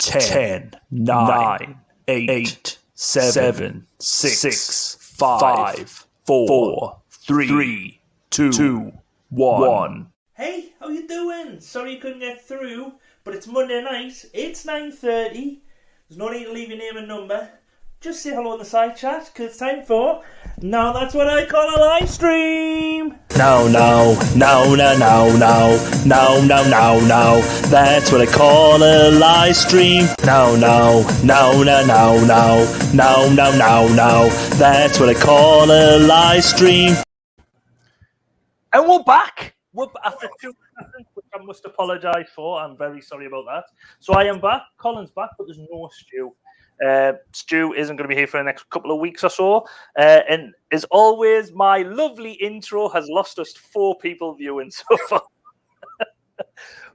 10, 9, 8, 7, 6, 5, 4, 3, 2, 1. Hey, how you doing? Sorry you couldn't get through, but it's Monday night. It's 9:30. There's no need to leave your name and number. Just say hello in the side chat, because it's time for... Now that's what I call a live stream! No, that's what I call a live stream. No, that's what I call a live stream. And we're back! After 2 seconds, which I must apologise for. I'm very sorry about that. So I am back. Colin's back, but there's no Stu. Stu isn't going to be here for the next couple of weeks or so. And as always, my lovely intro has lost us 4 people viewing so far.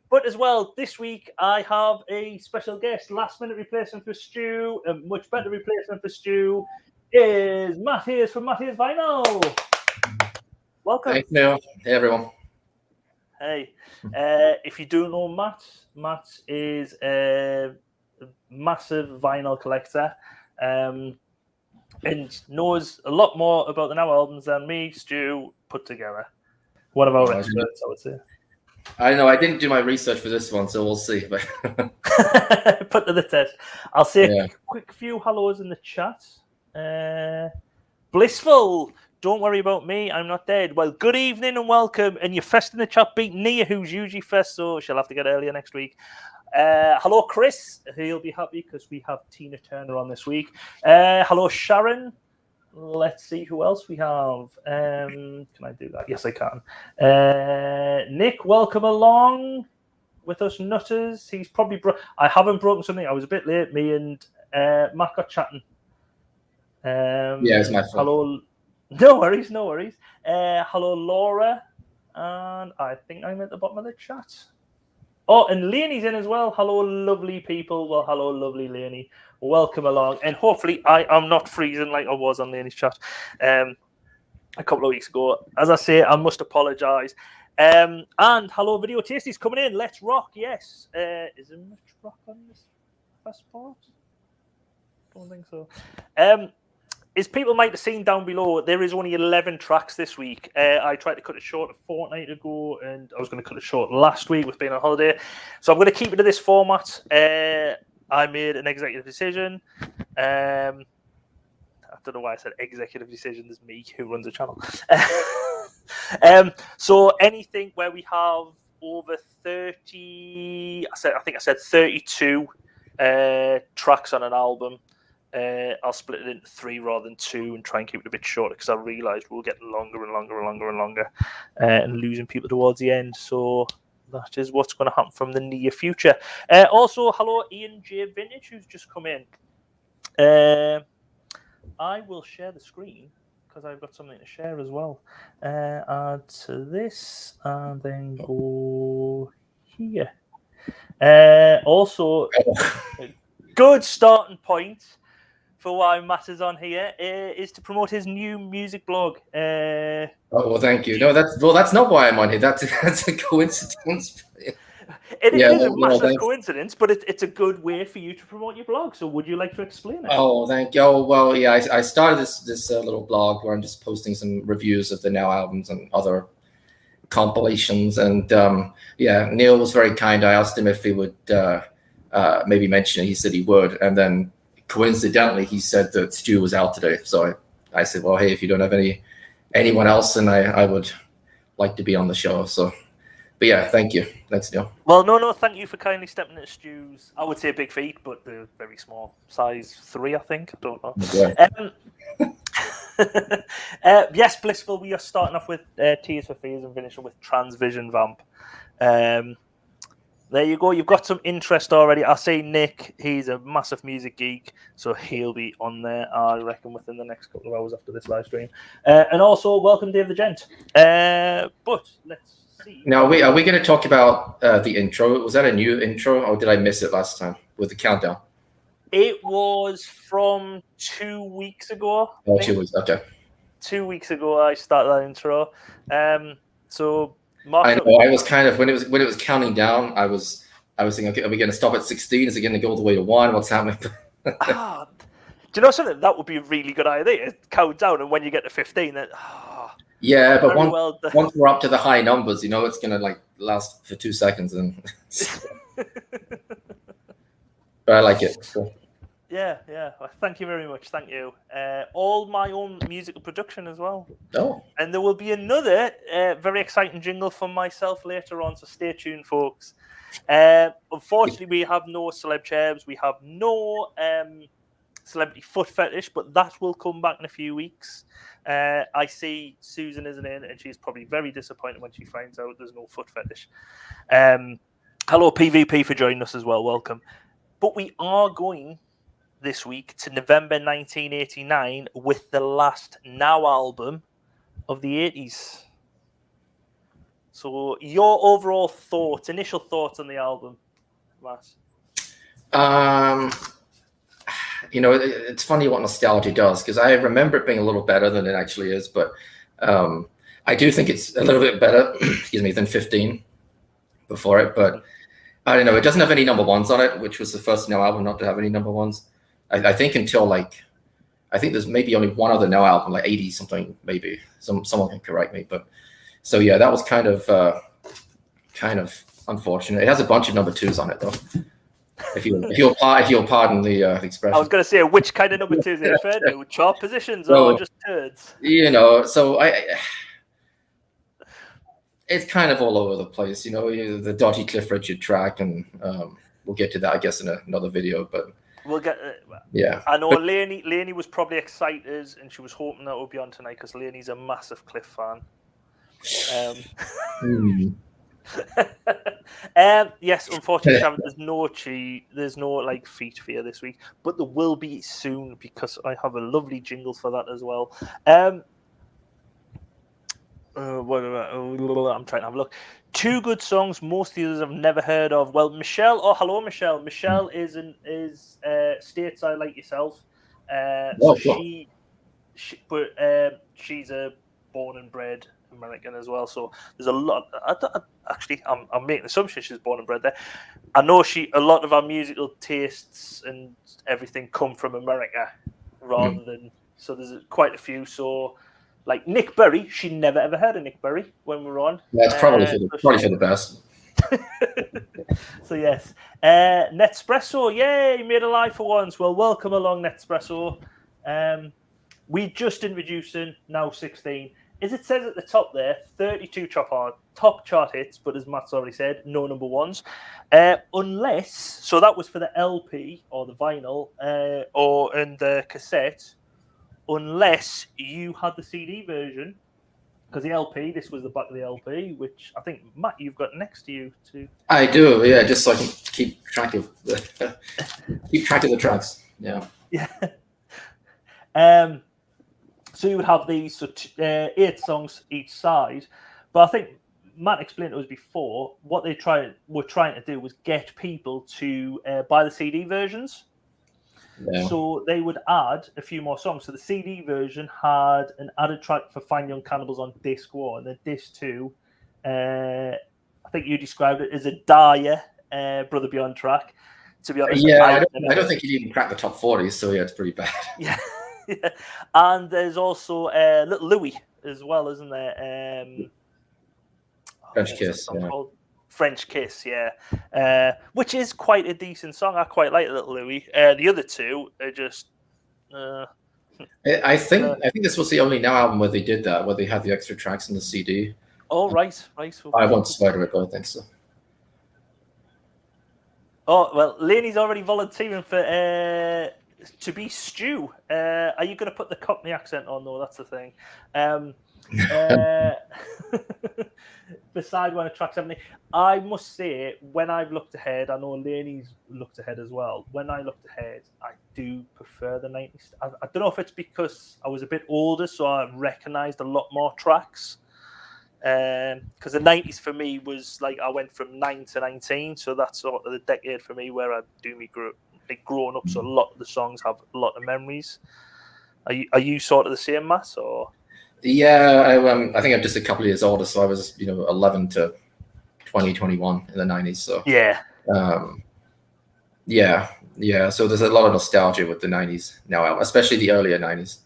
But as well, this week I have a special guest. Last minute replacement for Stu. A much better replacement for Stu is Matt Hayes from Matt Hayes Vinyl. Welcome. Thanks, Neil. Hey, everyone. Hey. If you do know Matt is a massive vinyl collector and knows a lot more about the Now albums than me, Stu, put together. One of our experts, I would say. I know, I didn't do my research for this one, so we'll see. But put to the test. I'll say a quick few hellos in the chat. Blissful, don't worry about me, I'm not dead. Well, good evening and welcome. And you're first in the chat beat Nia, who's usually first, so she'll have to get earlier next week. Hello, Chris. He'll be happy because we have Tina Turner on this week. Hello, Sharon. Let's see who else we have. Can I do that? Yes, I can. Nick, welcome along with us, nutters. He's probably I haven't broken something. I was a bit late. Me and Matt got chatting. It's my fault. Hello. No worries. Hello, Laura. And I think I'm at the bottom of the chat. Oh, and Leonie's in as well. Hello, lovely people. Well, hello, lovely Leonie. Welcome along. And hopefully I am not freezing like I was on Leonie's chat a couple of weeks ago. As I say, I must apologise. And hello, Video Tasties coming in. Let's rock, yes. Is there much rock on this first part? Don't think so. As people might have seen down below, there is only 11 tracks this week. I tried to cut it short a fortnight ago, and I was going to cut it short last week with being on holiday. So I'm going to keep it to this format. I made an executive decision. I don't know why I said executive decision. There's me who runs the channel. So anything where we have over 30, I think I said 32 tracks on an album. I'll split it into 3 rather than 2 and try and keep it a bit shorter because I realised we'll get longer and losing people towards the end. So that is what's going to happen from the near future. Also, hello, Ian J. Vintage, who's just come in. I will share the screen because I've got something to share as well. Add to this and then go here. Also, a good starting point for why Matt is on here is to promote his new music blog. well, thank you. No, that's not why I'm on here. That's a coincidence. It is a massive coincidence, but it's a good way for you to promote your blog. So, would you like to explain it? Oh, thank you. Oh, well, yeah. I started this little blog where I'm just posting some reviews of the Now albums and other compilations. And Neil was very kind. I asked him if he would maybe mention it. He said he would, and then coincidentally, he said that Stu was out today. So I said, well, hey, if you don't have anyone else, then I would like to be on the show. So, but yeah, thank you. Thanks, Neil. Well, no, thank you for kindly stepping into Stu's, I would say big feet, but they're very small. Size 3, I think. I don't know. Yeah. Yes, Blissful, we are starting off with Tears for Fears and finishing with Transvision Vamp. There you go. You've got some interest already. I say Nick, he's a massive music geek, so he'll be on there, I reckon, within the next couple of hours after this live stream. And also, welcome Dave the Gent. But let's see. Now, are we going to talk about the intro? Was that a new intro, or did I miss it last time with the countdown? It was from 2 weeks ago. Oh, 2 weeks. Okay. 2 weeks ago, I started that intro. So. I know. I was kind of when it was counting down. I was I was thinking, okay, are we going to stop at 16? Is it going to go all the way to 1? What's happening? Do you know something? That would be a really good idea. Count down, and when you get to 15, then yeah, but once we're up to the high numbers, it's going to like last for 2 seconds, and but I like it. So. Yeah. Well, thank you very much. Thank you. All my own musical production as well. Oh. And there will be another very exciting jingle from myself later on, so stay tuned, folks. Unfortunately, we have no celeb chairs. We have no celebrity foot fetish, but that will come back in a few weeks. I see Susan isn't in, and she's probably very disappointed when she finds out there's no foot fetish. Hello, PvP, for joining us as well. Welcome. But we are going this week to November 1989 with the last Now album of the 80s. So your overall thoughts, initial thoughts on the album, Matt? It's funny what nostalgia does, because I remember it being a little better than it actually is, but I do think it's a little bit better, than 15 before it, but I don't know, it doesn't have any number ones on it, which was the first Now album not to have any number ones. I think until I think there's maybe only one other Now album, like 80 something, maybe. Someone can correct me, but so yeah, that was kind of unfortunate. It has a bunch of number 2s on it, though. If you'll pardon the expression. I was going to say, which kind of number 2s are referred to? Chart positions or just turds? So it's kind of all over the place. The Dottie Cliff Richard track, and we'll get to that, I guess, in another video, but. We'll get. Yeah. I know Lainey was probably excited, and she was hoping that would be on tonight because Lainey's a massive Cliff fan. Yes, unfortunately, Sharon, there's no feat for you this week, but there will be soon because I have a lovely jingle for that as well. I'm trying to have a look. 2 good songs. Most of the others I've never heard of. Well, Michelle. Oh, hello, Michelle. Michelle is stateside like yourself. She's a born and bred American as well. So there's a lot. I'm making assumptions she's born and bred there. I know a lot of our musical tastes and everything come from America rather than. So there's quite a few. So. Like Nick Berry, she never ever heard of Nick Berry when we were on. That's probably for the best. So yes, Netspresso, yay, made a live for once. Well, welcome along, Netspresso. We just introducing Now 16. As it says at the top there, 32 top chart hits, but as Matt's already said, no number ones. Unless, so that was for the LP or the vinyl or in the cassette. Unless you had the CD version, because the LP, this was the back of the LP, which I think, Matt, you've got next to you too. I do, yeah, just so I can keep track of the tracks. Yeah. So you would have these 8 songs each side, but I think Matt explained to us before what they were trying to do was get people to buy the CD versions. Yeah. So they would add a few more songs. So the CD version had an added track for Fine Young Cannibals on disc 1, and then disc 2, I think you described it as a dire Brother Beyond track. To be honest, I don't think he'd even crack the top 40s. So yeah, it's pretty bad. Yeah. And there's also Little Louie as well, isn't there? French Kiss. Yeah. French Kiss, yeah, which is quite a decent song. I quite like Little Louie. The other 2 are just. I think this was the only Now album where they did that, where they had the extra tracks in the CD. Oh, right. I won't spider it, but I think so. Oh well, Lainey's already volunteering for to be Stu. Are you going to put the Cockney accent on? No, that's the thing. Beside when a track's 70, I must say, when I've looked ahead, I know Lainey's looked ahead as well. When I looked ahead, I do prefer the 90s. I don't know if it's because I was a bit older, so I recognised a lot more tracks. Because the 90s for me was like I went from 9 to 19, so that's sort of the decade for me where I do me growing up. So a lot of the songs have a lot of memories. Are you sort of the same, Matt, or? Yeah, I think I'm just a couple of years older, so I was 11 to 20, 21 in the 90s. So yeah. Yeah. So there's a lot of nostalgia with the '90s now album, especially the earlier '90s.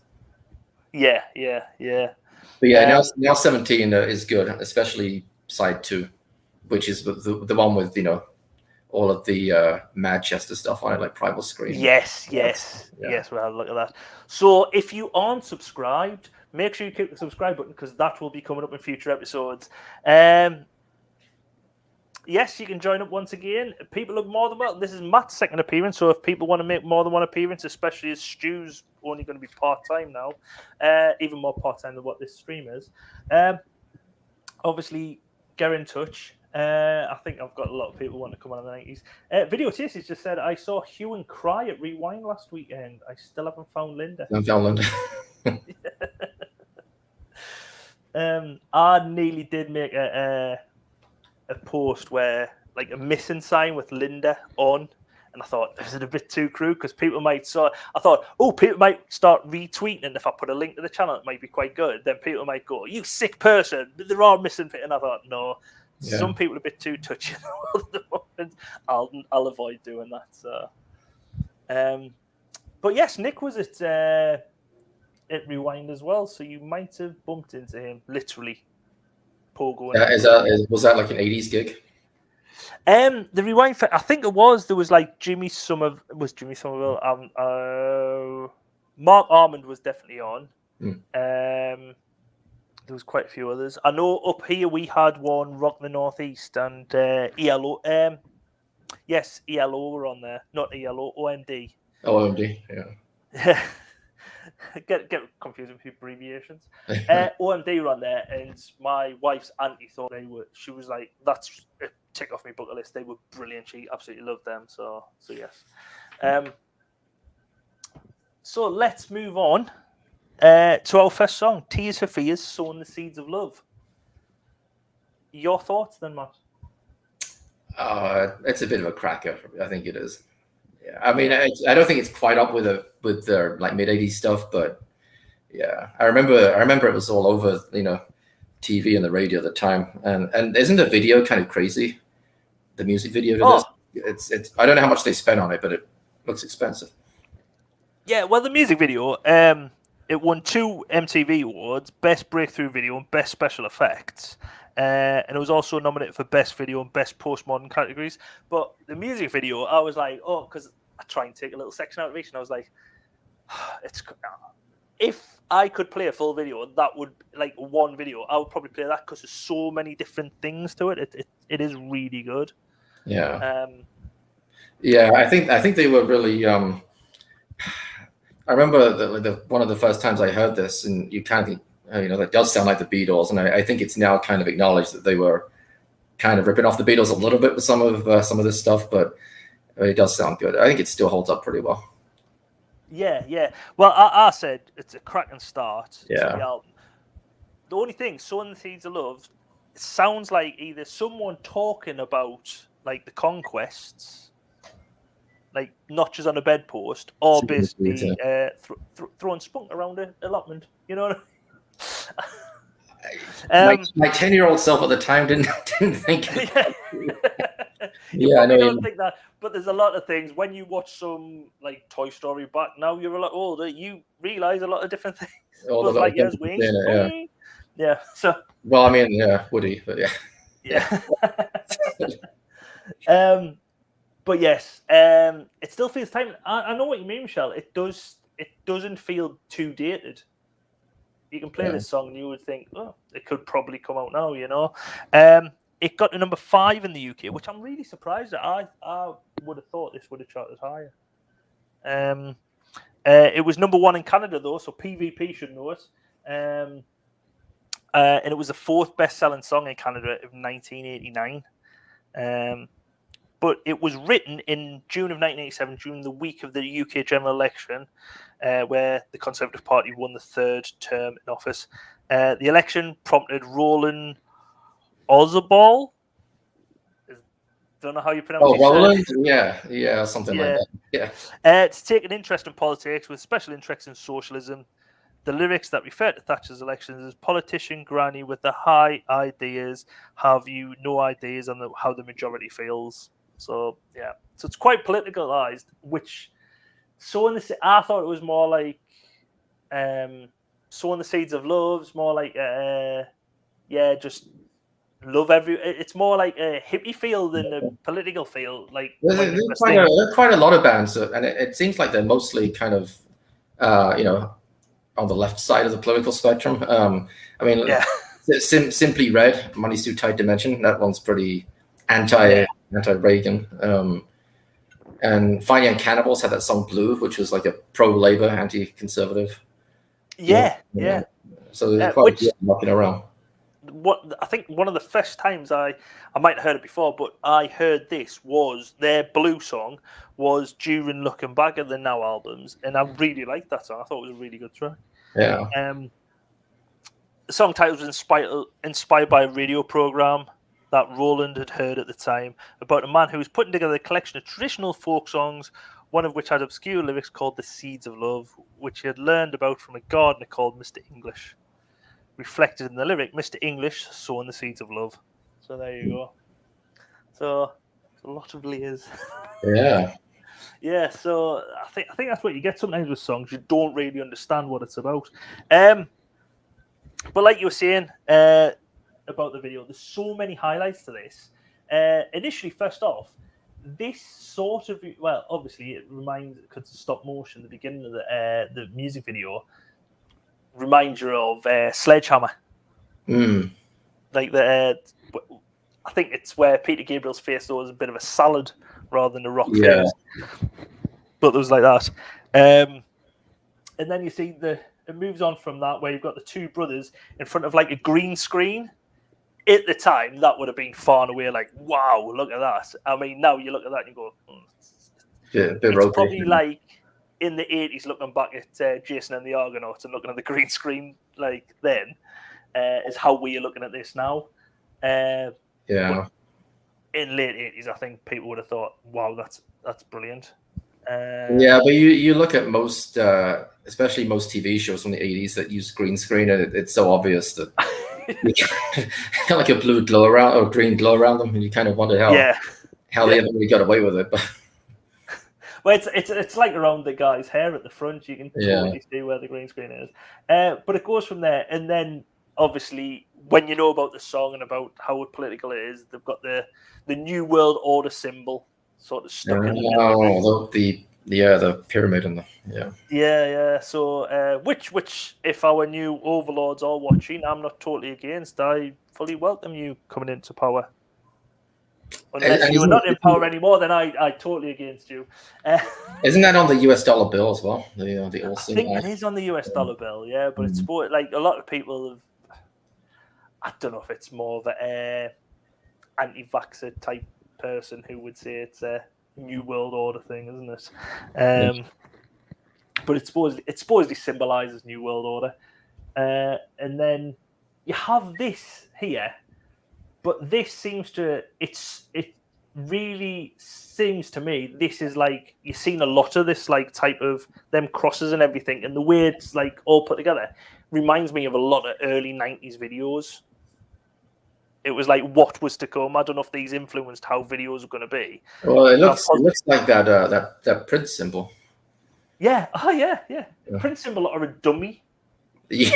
Yeah. But yeah, now 17 is good, especially side 2, which is the one with all of the Manchester stuff on it, like Primal Scream. Yes. We'll have a look at that. So if you aren't subscribed, make sure you click the subscribe button because that will be coming up in future episodes. Yes, you can join up once again. People are more than welcome. This is Matt's second appearance, so if people want to make more than one appearance, especially as Stu's only going to be part-time now, even more part-time than what this stream is, obviously get in touch. I think I've got a lot of people wanting to come on in the 90s. Video Tasties just said, I saw Hue and Cry at Rewind last weekend. I still haven't found Linda. I found Linda. I nearly did make a post where like a missing sign with Linda on, and I thought, is it a bit too crude? Because people might people might start retweeting, and if I put a link to the channel, it might be quite good. Then people might go, "You sick person!" There are missing things, and I thought, no, some people are a bit too touchy at the moment. I'll avoid doing that. So, but yes, Nick was at Rewind as well, so you might have bumped into him literally. Pogo. Was that like an '80s gig? The Rewind, I think it was. There was like Jimmy Somerville. Mark Armand was definitely on. There was quite a few others. I know up here we had one, Rock the Northeast, and ELO. Yes, ELO were on there, not ELO, OMD. OMD, yeah. Get confused with abbreviations. OMD were on there, and my wife's auntie thought they were. She was like, "That's a tick off my bucket list." They were brilliant. She absolutely loved them. So yes. So let's move on to our first song, "Tears for Fears," "Sowing the Seeds of Love." Your thoughts, then, Matt? It's a bit of a cracker. I think it is. Yeah, I mean, I don't think it's quite up with their like mid '80s stuff, but yeah, I remember it was all over TV and the radio at the time, and isn't the video kind of crazy? The music video to this, it's I don't know how much they spent on it, but it looks expensive. Yeah, well, the music video, it won 2 MTV awards: Best Breakthrough Video and Best Special Effects. And it was also nominated for Best Video and Best Postmodern categories. But the music video, I was like, because I try and take a little section out of each, and I was like, if I could play a full video, that would, like one video, I would probably play that because there's so many different things to it. It is really good. Yeah. I think they were really. I remember one of the first times I heard this, and you kind of think, that does sound like the Beatles, and I think it's now kind of acknowledged that they were kind of ripping off the Beatles a little bit with some of this stuff, but it does sound good. I think it still holds up pretty well. Yeah. Well, I said it's a cracking start to the album. The only thing, "Sowing the Seeds of Love," it sounds like either someone talking about like the conquests, like notches on a bedpost, or basically throwing spunk around an allotment. You know what I mean? My 10-year-old self at the time didn't think. I don't think that, but there's a lot of things when you watch some like Toy Story back now. You're a lot older. You realize a lot of different things. Like years wings. Yeah. So. Well, I mean, Woody, but yeah. But yes, it still feels time. I know what you mean, Michelle. It doesn't feel too dated. You can play this song and you would think, it could probably come out now, It got to number 5 in the UK, which I'm really surprised at. I would have thought this would have charted higher. It was number 1 in Canada, though, so PVP should know it. And it was the 4th best-selling song in Canada of 1989. But it was written in June of 1987, during the week of the UK general election, where the Conservative Party won the 3rd term in office. The election prompted Roland Orzabal. Don't know how you pronounce it. Roland? Yeah, something like that. Yeah. To take an interest in politics with special interest in socialism. The lyrics that refer to Thatcher's elections as "Politician granny with the high ideas, have you no ideas on how the majority feels?" So yeah, so it's quite politicalized. Which I thought it was more like sowing the seeds of love. It's more like just love It's more like a hippie feel than a political feel. Like There are quite a lot of bands, and it seems like they're mostly kind of, on the left side of the political spectrum. I mean, Simply Red, Money's Too Tight to Mention. That one's pretty anti-Reagan. And Fine Young Cannibals had that song Blue, which was like a pro-Labor, anti-conservative. Yeah. So there's quite a knocking around. What I think one of the first times I might have heard it before, but I heard this was their Blue song was during looking back at the Now albums, and I really liked that song. I thought it was a really good track. Yeah. The song title was inspired by a radio program that Roland had heard at the time about a man who was putting together a collection of traditional folk songs, one of which had obscure lyrics called The Seeds of Love, which he had learned about from a gardener called Mr. English. Reflected in the lyric, Mr. English sowing the seeds of love. So there you go. So it's a lot of layers. Yeah. Yeah, so I think that's what you get sometimes with songs. You don't really understand what it's about. But like you were saying about the video, there's so many highlights to this. Initially, first off, this sort of, well, obviously it reminds, because it's stop motion, the beginning of the music video reminds you of Sledgehammer. Like I think it's where Peter Gabriel's face though is a bit of a salad rather than a rock face. But it was like that. And then you see it moves on from that where you've got the two brothers in front of like a green screen. At the time, that would have been far and away like, wow, look at that. I mean, now you look at that and you go, it's probably like in the 80s looking back at Jason and the Argonauts and looking at the green screen like then is how we're looking at this now. In late 80s, I think people would have thought, wow, that's brilliant. But you look at most, especially most TV shows from the 80s that use green screen, and it's so obvious that you got like a blue glow around or green glow around them, and you kind of wonder how they haven't really got away with it. But well, it's like around the guy's hair at the front. You can totally see where the green screen is. But it goes from there, and then obviously when you know about the song and about how political it is, they've got the New World Order symbol sort of stuck in the middle. The pyramid and So which if our new overlords are watching, I'm not totally against. I fully welcome you coming into power. Unless you are not in power anymore, then I totally against you. Isn't that on the US dollar bill as well? The old I think it is on the US dollar bill, but it's like a lot of people have. I don't know if it's more of an anti-vaxxer type person who would say it's a New World Order thing, isn't it? But it supposedly symbolises New World Order. And then you have this here, but this seems to it really seems to me this is like you've seen a lot of this like type of them crosses and everything, and the way it's like all put together reminds me of a lot of early 90s videos. It was like what was to come. I don't know if these influenced how videos are going to be. Well, it looks like that Prince symbol. Yeah. Oh, yeah. Prince symbol or a dummy. Yeah.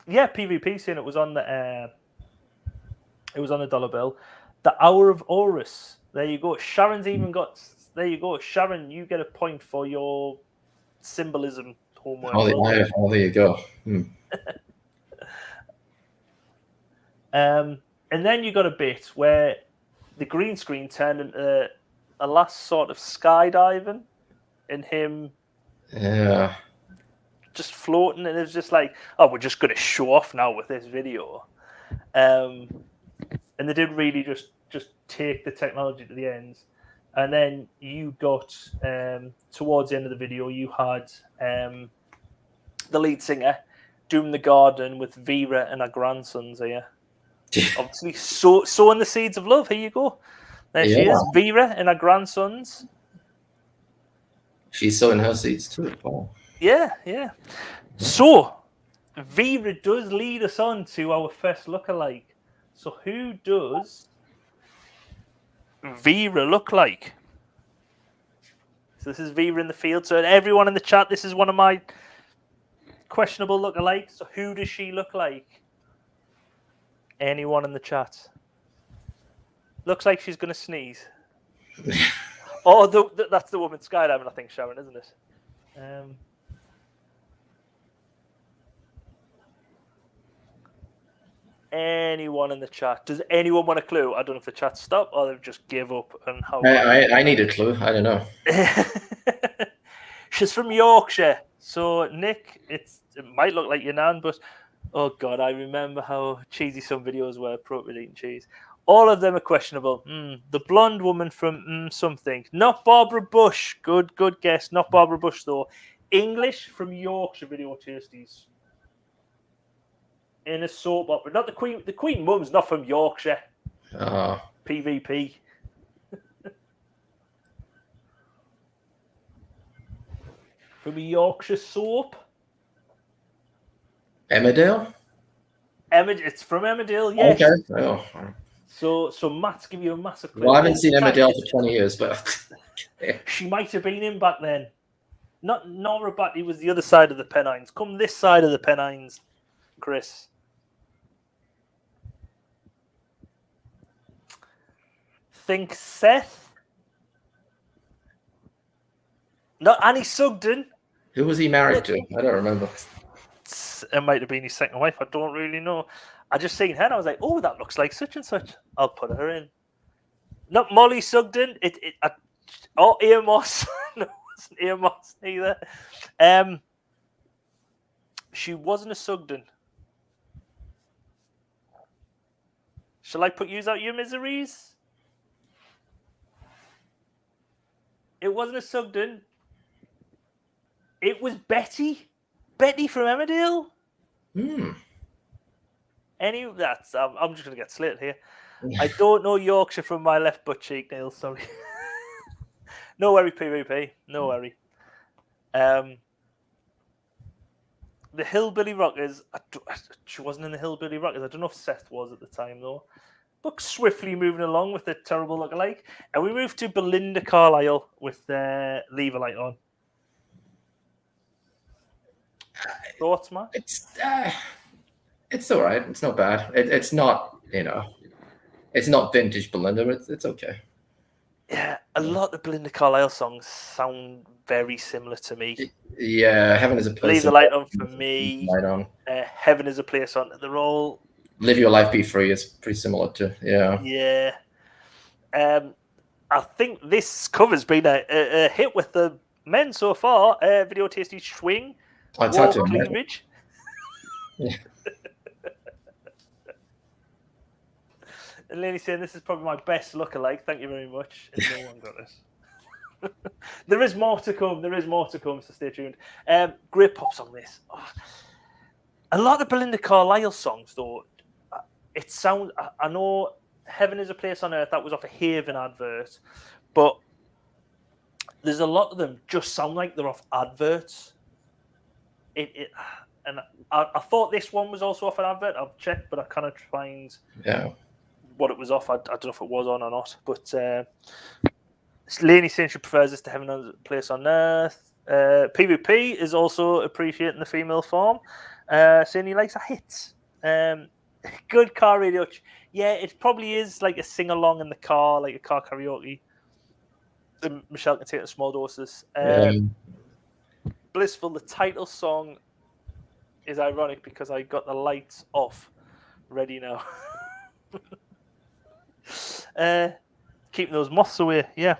PvP saying it was on the dollar bill. The Hour of Horus. There you go. Sharon's even got. There you go, Sharon. You get a point for your symbolism. Homework. Oh, there you go. And then you got a bit where the green screen turned into a last sort of skydiving, and him, just floating, and it was just like, oh, we're just going to show off now with this video, and they did really just take the technology to the ends. And then you got, towards the end of the video, you had the lead singer doing the garden with Vera and her grandsons here. Obviously, sowing the seeds of love. Here you go. There she is, Vera and her grandsons. She's sowing her seeds too. Oh. Yeah. So, Vera does lead us on to our first lookalike. So who does Vera look like? So this is Vera in the field. So everyone in the chat, this is one of my questionable lookalikes. So who does she look like? Anyone in the chat? Looks like she's going to sneeze. Oh, that's the woman skydiving, I think, Sharon, isn't it? Anyone in the chat? Does anyone want a clue? I don't know if the chat stopped or they've just give up on how. I need a clue. I don't know. She's from Yorkshire. So Nick, it might look like your nan, but oh god, I remember how cheesy some videos were appropriate eating cheese. All of them are questionable. The blonde woman from something. Not Barbara Bush. Good guess. Not Barbara Bush though. English from Yorkshire video tasties. In a soap opera. Not the Queen. The Queen Mum's not from Yorkshire. PvP. From a Yorkshire soap. Emmerdale? It's from Emmerdale, yes. Okay. Oh. So Matt's give you a massive clue. Well, I haven't seen Emmerdale for 20 years, but she might have been in back then. Not Nora Batty was the other side of the Pennines. Come this side of the Pennines, Chris. Think Seth. Not Annie Sugden. Who was he married to? I don't remember. It might have been his second wife. I don't really know. I just seen her and I was like, oh, that looks like such and such. I'll put her in. Not Molly Sugden. Ian Moss. No, it wasn't Ian Moss either. She wasn't a Sugden. Shall I put yous out your miseries? It wasn't a Sugden. It was Betty. Betty from Emmerdale. Hmm. I'm just gonna get slated here. I don't know Yorkshire from my left butt cheek, Neil. Sorry. No worry, PvP. No worry. The Hillbilly Rockers. She wasn't in the Hillbilly Rockers. I don't know if Seth was at the time though. But swiftly moving along with the terrible lookalike, and we move to Belinda Carlisle with Leave a Light On. Thoughts, Matt? It's all right. It's not bad. It's not, it's not vintage Belinda, but it's okay. Yeah, a lot of Belinda Carlisle songs sound very similar to me. Yeah, Heaven is a Place. Leave the Light On for me. Light On. Heaven is a Place On. They're all. Live Your Life, Be Free is pretty similar to, yeah. Yeah. I think this cover's been a hit with the men so far. Video Tasty Swing. It's hard to Cleavage. Yeah. And Lenny saying this is probably my best lookalike. Thank you very much. And no one got this. There is more to come. So stay tuned. Great pops on this. Oh. A lot of Belinda Carlisle songs, though, it sounds. I know Heaven is a Place on Earth. That was off a Haven advert, but there's a lot of them just sound like they're off adverts. And I thought this one was also off an advert. I've checked, but I cannot find what it was off. I don't know if it was on or not. But Laney saying she prefers this to Heaven as a Place on Earth. PvP is also appreciating the female form, saying he likes a hit. Good car radio. Yeah, it probably is like a sing along in the car, like a car karaoke. Michelle can take it in small doses. Blissful, the title song is ironic because I got the lights off ready now. Keeping those moths away, yeah.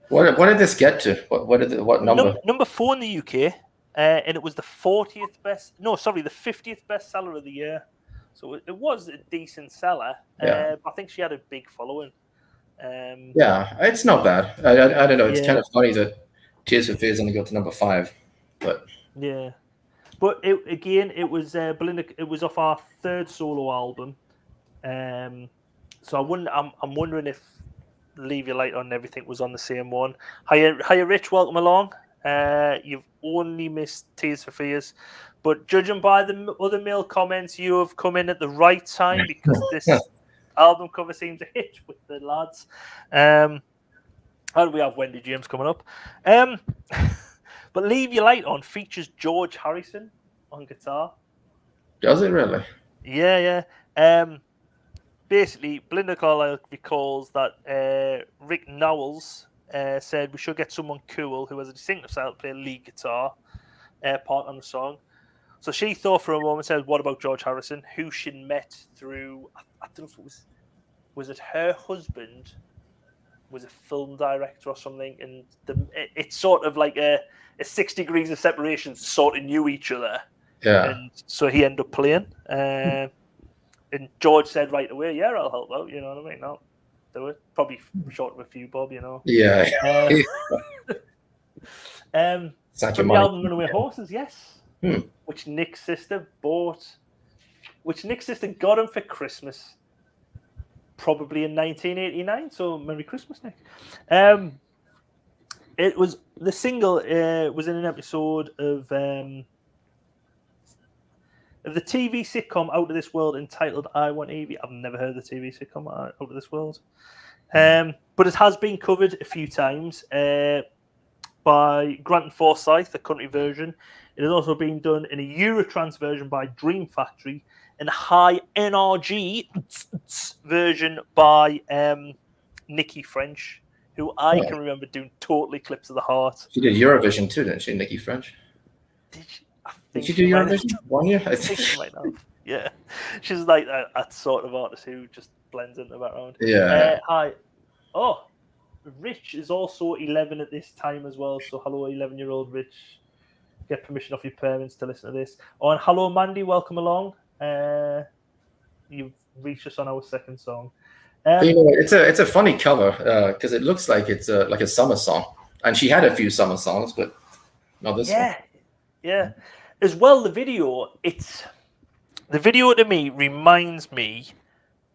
What did this get to? What number? Number 4 in the UK, and it was the 50th bestseller of the year. So it was a decent seller. Yeah. I think she had a big following. Yeah, it's not bad. I don't know. It's kind of funny that Tears for Fears only got to number 5, but yeah. But it was Belinda. It was off our 3rd solo album. So I'm wondering if Leave Your Light On and everything was on the same one. Hiya, Rich. Welcome along. You've only missed Tears for Fears, But judging by the other male comments, you have come in at the right time because this album cover seems to hit with the lads. And we have Wendy James coming up. But Leave Your Light On features George Harrison on guitar. Does it really? Yeah. Basically, Belinda Carlisle recalls that Rick Nowels said we should get someone cool who has a distinctive style to play lead guitar part on the song. So she thought for a moment, said, what about George Harrison, who she'd met through, I don't know if it was it her husband was a film director or something, and it's sort of like a 6 degrees of separation, sort of knew each other. Yeah. And so he ended up playing. And George said right away, yeah, I'll help out, you know what I mean? No, they were probably short of a few bob, you know. Yeah. From the album Runaway Horses, yes. Which Nick's sister got him for Christmas, probably in 1989. So Merry Christmas, Nick. It was the single was in an episode of the TV sitcom Out of This World entitled I Want Evie. I've never heard of the TV sitcom Out of This World, but it has been covered a few times by Grant and Forsyth, the country version. It has also been done in a Eurotrance version by Dream Factory and a high NRG version by Nikki French, who I can remember doing Total Eclipse of the Heart. She did Eurovision too, didn't she, Nikki French? Did she do Eurovision 1 year? I think she might have. Yeah. She's like that sort of artist who just blends into the background. Yeah. Hi. Oh, Rich is also 11 at this time as well. So hello, 11-year-old Rich. Get permission off your parents to listen to this. Oh, and hello, Mandy. Welcome along. You've reached us on our second song. It's a funny cover because it looks like it's like a summer song, and she had a few summer songs, but not this one. Yeah. As well, the video to me reminds me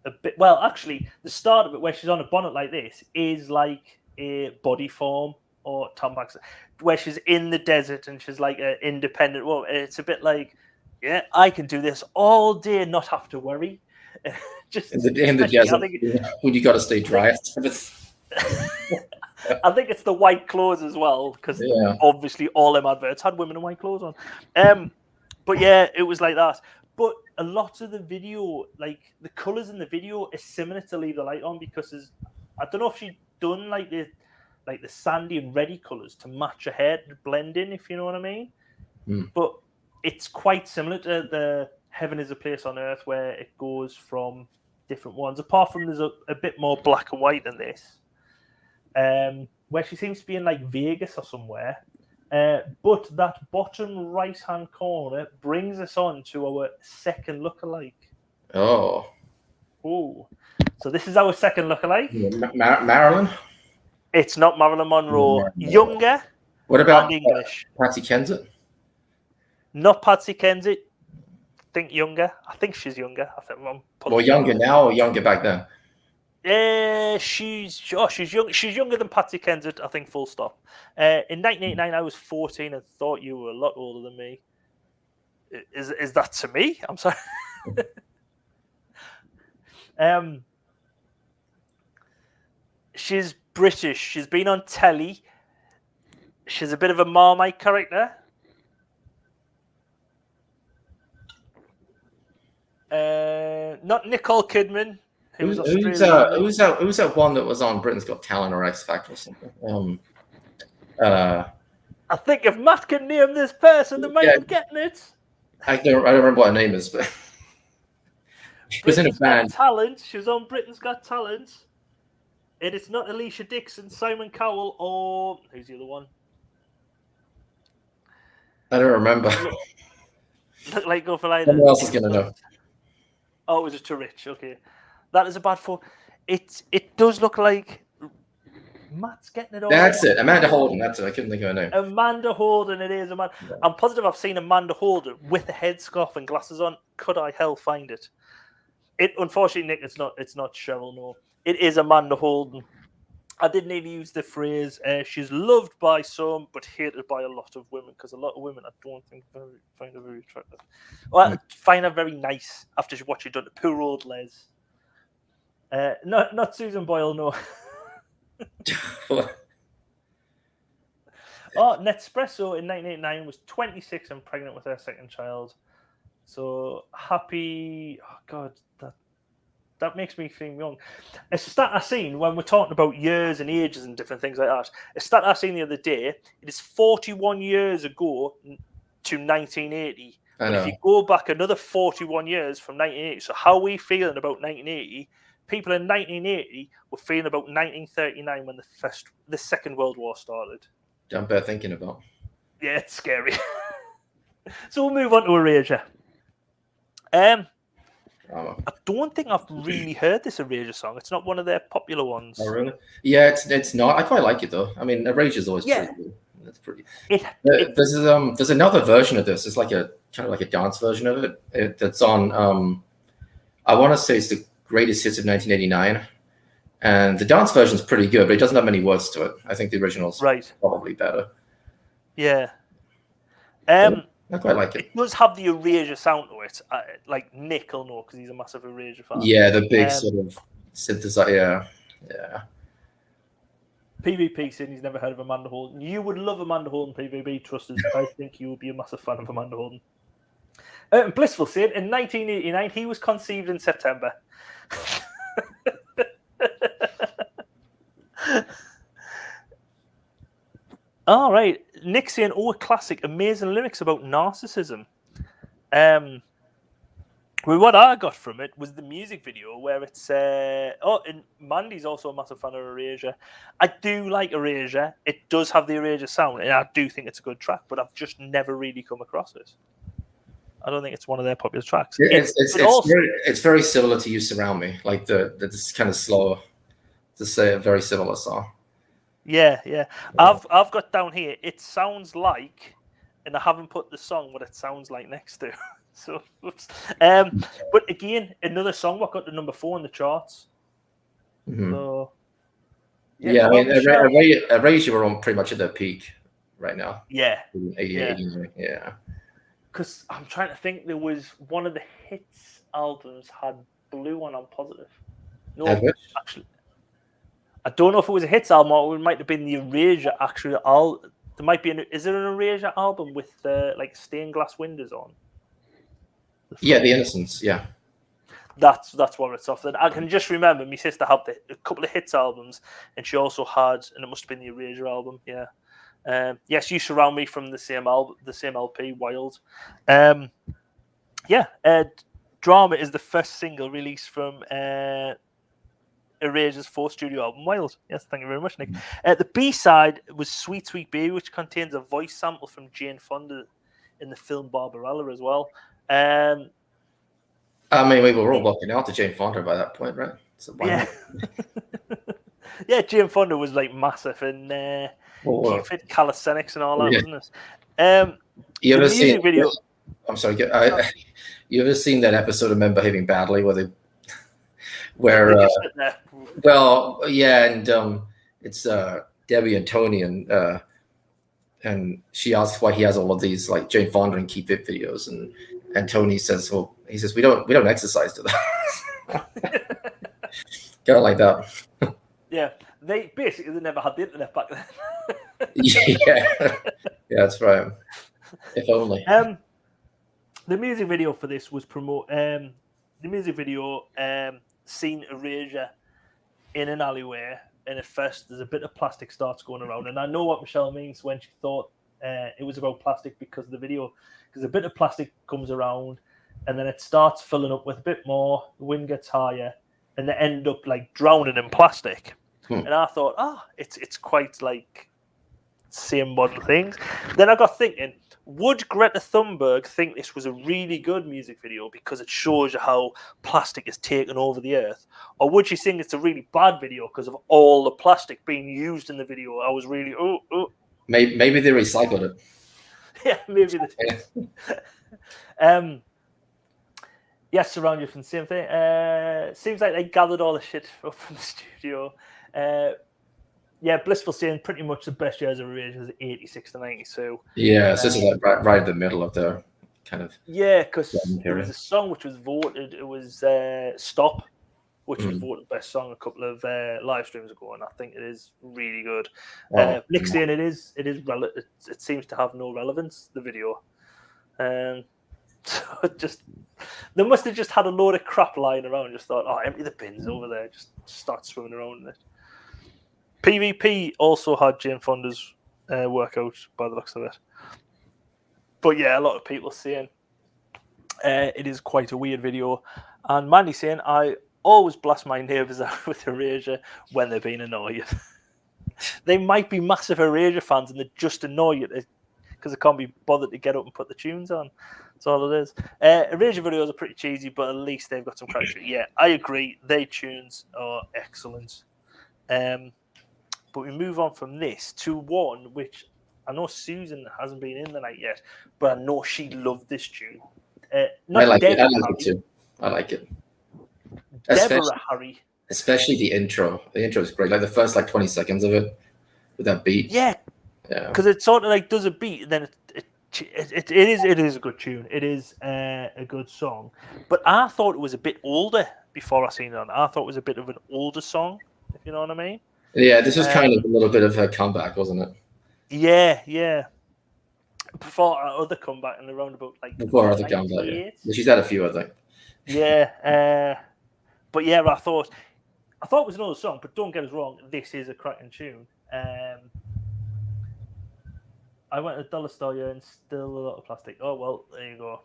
a bit. Well, actually, the start of it, where she's on a bonnet like this, is like a Body Form or Tom Paxton, where she's in the desert and she's like an independent woman. It's a bit like, yeah, I can do this all day and not have to worry. Just in the desert, when you got to stay dry. I think it's the white clothes as well, because obviously all them adverts had women in white clothes on. But yeah, it was like that. But a lot of the video, like the colours in the video, is similar to Leave the Light On, because I don't know if she'd done like the sandy and reddy colours to match her hair, to blend in, if you know what I mean. But it's quite similar to the Heaven is a Place on Earth, where it goes from different ones. Apart from there's a bit more black and white than this, where she seems to be in like Vegas or somewhere. But that bottom right-hand corner brings us on to our second lookalike. Oh. So this is our second lookalike. Marilyn? It's not Marilyn Monroe. Younger. What about English? Patsy Kensit? Not Patsy Kensit. Think younger. I think she's younger. I think well, younger now or younger back then? She's young. She's younger than Patsy Kensit, I think, full stop. In 1989, I was 14 and thought you were a lot older than me. Is that to me? I'm sorry. She's British. She's been on telly. She's a bit of a Marmite character. Not Nicole Kidman. Who's that one that was on Britain's Got Talent or X Factor or something? I think if Matt can name this person, they might be getting it. I don't remember what her name is, but she was in a band. Talent. She was on Britain's Got Talent. And it's not Alicia Dixon, Simon Cowell, or who's the other one? I don't remember. Look like go for like. Someone else is gonna know. Oh, it was a too rich. Okay, that is a bad for. It does look like Matt's getting it all. That's it. Amanda Holden. That's it. I couldn't think of her name. Amanda Holden. It is Amanda. Yeah. I'm positive I've seen Amanda Holden with a headscarf and glasses on. Could I hell find it? It unfortunately, Nick, it's not Cheryl. No, it is Amanda Holden. I did need to use the phrase, she's loved by some, but hated by a lot of women, because a lot of women I don't think find her very attractive. Well, I find her very nice after what she'd done to poor old Les. Not Susan Boyle, no. Nespresso in 1989 was 26 and pregnant with her second child. So happy. Oh, God, that makes me feel young. A stat I seen when we're talking about years and ages and different things like that. A stat I seen the other day. It is 41 years ago to 1980. But if you go back another 41 years from 1980, so how are we feeling about 1980? People in 1980 were feeling about 1939 when the Second World War started. I'm bad thinking about. Yeah, it's scary. So we'll move on to Erasure. I don't think I've really heard this Erasure song. It's not one of their popular ones. Oh, really? Yeah, it's not. I quite like it though. I mean, Erasure's always pretty good. That's pretty. There's another version of this. It's like a kind of like a dance version of it. That's on. I want to say it's the Greatest Hits of 1989, and the dance version is pretty good, but it doesn't have many words to it. I think the original's probably better. Yeah. I quite like it. It does have the Erasure sound to it. Like Nick will know because he's a massive Erasure fan. Yeah, the big sort of synthesizer. Yeah. PvP saying he's never heard of Amanda Holden. You would love Amanda Holden, PvP, trust us. I think you would be a massive fan of Amanda Holden. Blissful said in 1989 he was conceived in September. All right, Nick saying, "Oh, a classic, amazing lyrics about narcissism." Well, what I got from it was the music video where it's and Mandy's also a massive fan of Erasure. I do like Erasure. It does have the Erasure sound, and I do think it's a good track, but I've just never really come across it. I don't think it's one of their popular tracks. It's very similar to "You Surround Me," like this kind of slower, to say a very similar song. Yeah. I've got down here. It sounds like, and I haven't put the song what it sounds like next to. So, oops. But again, another song what got to number 4 in the charts. Mm-hmm. So, I mean, Erasure were on pretty much at their peak right now. Yeah. 89. Yeah. Because I'm trying to think, there was one of the hits albums had Blue on Positive. No, actually, I don't know if it was a hits album or it might have been the Erasure actual album. There might be is there an Erasure album with like stained glass windows on? Yeah, The Innocents. Yeah, that's what it's off. Then I can just remember my sister had a couple of hits albums, and she also had, and it must have been the Erasure album. Yeah. Yes, You Surround Me from the same album, the same LP, Wild. Drama is the first single released from Erasure's 4th studio album, Wild. Yes, thank you very much, Nick. The B-side was Sweet Sweet Baby, which contains a voice sample from Jane Fonda in the film Barbarella as well. I mean, we were all walking out to Jane Fonda by that point, right? So yeah, Jane Fonda was like massive and fit calisthenics and all that, wasn't it? You ever seen video? I'm sorry. You ever seen that episode of Men Behaving Badly where it's Debbie and Tony and she asks why he has all of these like Jane Fonda and Keep Fit videos and Tony says, well, he says we don't exercise to that. Kind of like that. Yeah, they never had the internet back then. yeah, that's right. If only. The music video for this was the music video seen Erasure in an alleyway, and at first there's a bit of plastic starts going around, and I know what Michelle means when she thought it was about plastic because of the video, because a bit of plastic comes around, and then it starts filling up with a bit more, the wind gets higher, and they end up like drowning in plastic. And I thought, it's quite like same model things. Then I got thinking, would Greta Thunberg think this was a really good music video because it shows you how plastic is taking over the earth? Or would she think it's a really bad video because of all the plastic being used in the video? I was really, Maybe they recycled it. Yeah, maybe they did. Yes, Surround You from the same thing. Seems like they gathered all the shit up from the studio. Yeah, Blissful saying pretty much the best years of Erasure is 86 to 92. Yeah, so this is like right in the middle of the kind of. Yeah, because Yeah, there was a song which was voted. It was "Stop," which was voted best song a couple of live streams ago, and I think it is really good. Nick saying it is it seems to have no relevance. The video, so just they must have just had a load of crap lying around. And just thought, oh, empty the bins over there. Just start swimming around in it. PvP also had Jane Fonda's workout by the looks of it. But yeah, a lot of people saying it is quite a weird video. And Mandy saying, I always blast my neighbours out with Erasure when they're being annoyed. They might be massive Erasure fans and they're just annoyed because they can't be bothered to get up and put the tunes on. That's all it is. Erasure videos are pretty cheesy, but at least they've got some character. Yeah, I agree. Their tunes are excellent. But we move on from this to one which I know Susan hasn't been in the night yet, but I know she loved this tune. I like it. I like it too. I like it. Deborah Harry. Especially the intro. The intro is great. Like the first 20 seconds of it with that beat. Yeah. Because it sort of does a beat, and then it is a good tune. It is a good song. But I thought it was a bit older before I seen it on. I thought it was a bit of an older song, if you know what I mean. Yeah, this was kind of a little bit of a comeback, wasn't it? Yeah. Before our other comeback in the roundabout, before our other comeback, yeah. She's had a few, I think. Yeah, but yeah, I thought it was another song, but don't get us wrong, this is a cracking tune. I went to the dollar store and still a lot of plastic. Oh well, there you go.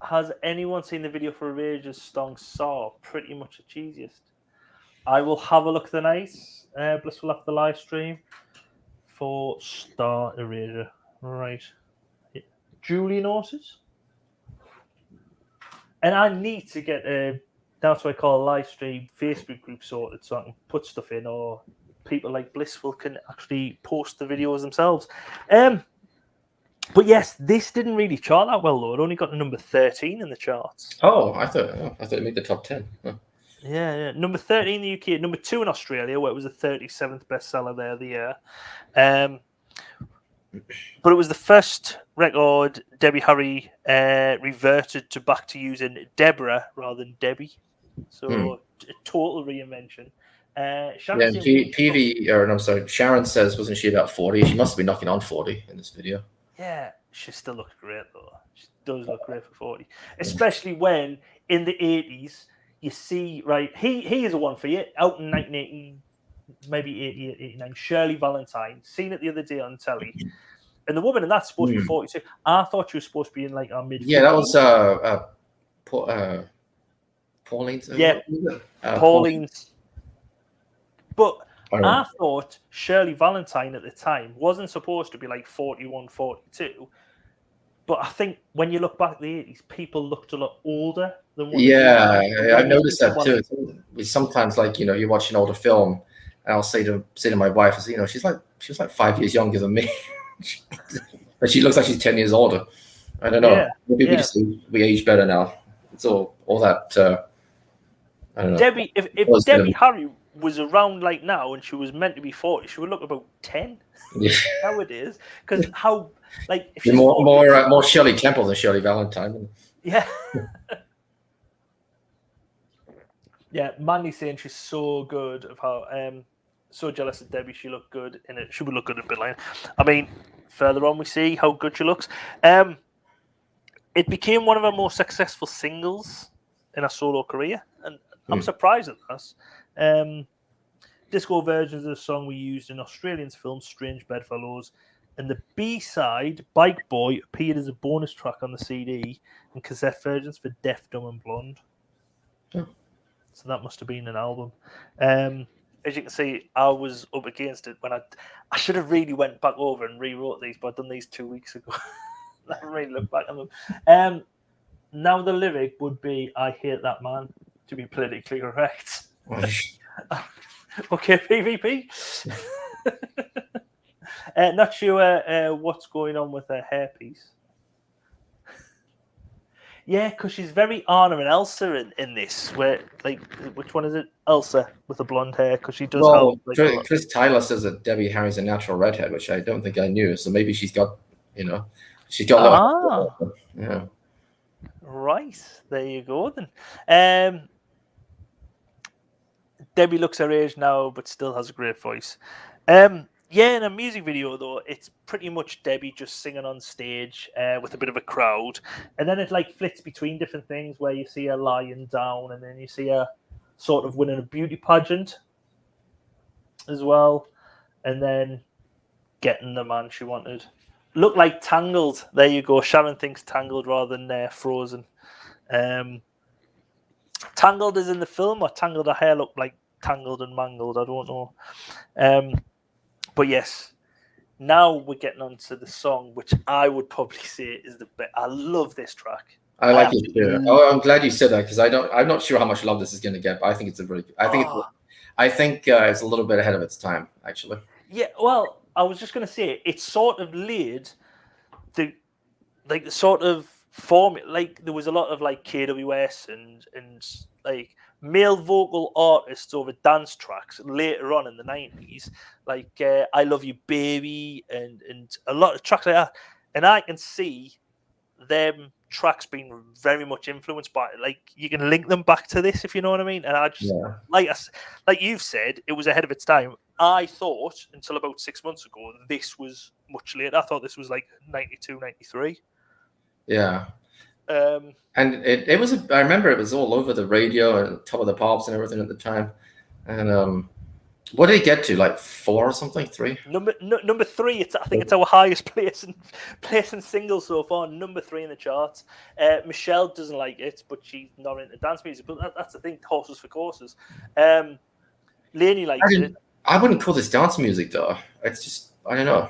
Has anyone seen the video for Eraser's song "Saw"? Pretty much the cheesiest. I will have a look tonight. Bliss will have the live stream for Star Erasure. Right. Yeah. Julie notices. And I need to get that's what I call a live stream Facebook group sorted so I can put stuff in, or people like Blissful can actually post the videos themselves. But yes, this didn't really chart that well though. It only got to number 13 in the charts. Oh, I thought it made the top 10. Huh. Yeah. Number 13 in the UK, number 2 in Australia, where it was the 37th bestseller there of the year. But it was the first record Debbie Harry reverted back to using Deborah rather than Debbie. So a total reinvention. Sharon says, wasn't she about 40? She must have been knocking on 40 in this video. Yeah, she still looks great though. She does look great for 40. Especially when in the 80s you see, right, he is a one for you, out in 1980, maybe 88, 89, Shirley Valentine, seen it the other day on telly. And the woman in that's supposed to be 42. I thought she was supposed to be in our mid-50s. Yeah, that was Pauline's. Yeah, Pauline's. But I thought Shirley Valentine at the time wasn't supposed to be 41, 42. But I think when you look back at the 80s, people looked a lot older than what I've noticed that too. We sometimes you watch an older film, and I'll say to my wife, I say, she was 5 years younger than me. But she looks like she's 10 years older. I don't know. Yeah, maybe we age better now. It's all that. I don't know. Debbie, if Debbie Harry was around now and she was meant to be 40, she would look about 10 nowadays. Because how if she's more Shirley Temple than Shirley Valentine. Yeah. Yeah, Mandy's saying she's so good of how so jealous of Debbie. She looked good in it. She would look good in Bitline. I mean, further on we see how good she looks. It became one of her most successful singles in her solo career, and I'm surprised at that. Disco versions of the song were used in Australian's film Strange Bedfellows, and the B-side, Bike Boy, appeared as a bonus track on the CD and cassette versions for Deaf, Dumb and Blonde. Oh. So that must have been an album. As you can see, I was up against it when I should have really went back over and rewrote these, but I've done these 2 weeks ago. I haven't really looked back on them. Now the lyric would be, I hate that man, to be politically correct. Okay, PvP. Not sure what's going on with her hairpiece. Yeah, because she's very Anna and Elsa in this. Where like, which one is it? Elsa with the blonde hair, because she does Well, have like a lot. Chris Tyler says that Debbie Harry's a natural redhead, which I don't think I knew. So maybe she's got, she's got a Ah, little. Yeah. right. There you go then. Debbie looks her age now, but still has a great voice. Yeah, in a music video though, it's pretty much Debbie just singing on stage with a bit of a crowd, and then it like flits between different things where you see her lying down, and then you see her sort of winning a beauty pageant as well, and then getting the man she wanted. Look like Tangled. There you go. Sharon thinks Tangled rather than Frozen. Tangled is in the film, or Tangled her hair looked like Tangled and Mangled. I don't know. But yes, now we're getting on to the song, which I would probably say is the best. I love this track. I like it too. Oh, I'm glad you said that, because I'm not sure how much love this is going to get, but I think it's it's a little bit ahead of its time, actually. Yeah, well, I was just going to say it sort of laid the sort of form. Like there was a lot of like KWS and like male vocal artists over dance tracks later on in the 90s, like I Love You Baby and a lot of tracks like that, and I can see them tracks being very much influenced by it. Like you can link them back to this, if you know what I mean. And I just like you've said, it was ahead of its time. I thought until about 6 months ago this was much later. I thought this was like 92, 93. Yeah. And it was, I remember it was all over the radio and Top of the Pops and everything at the time. And what did it get to? Like 4 or something? 3? Number 3. I think it's our highest placing single so far. Number 3 in the charts. Michelle doesn't like it, but she's not into dance music. But that's the thing. Horses for courses. Lainey likes it. I wouldn't call this dance music though. It's just, I don't know.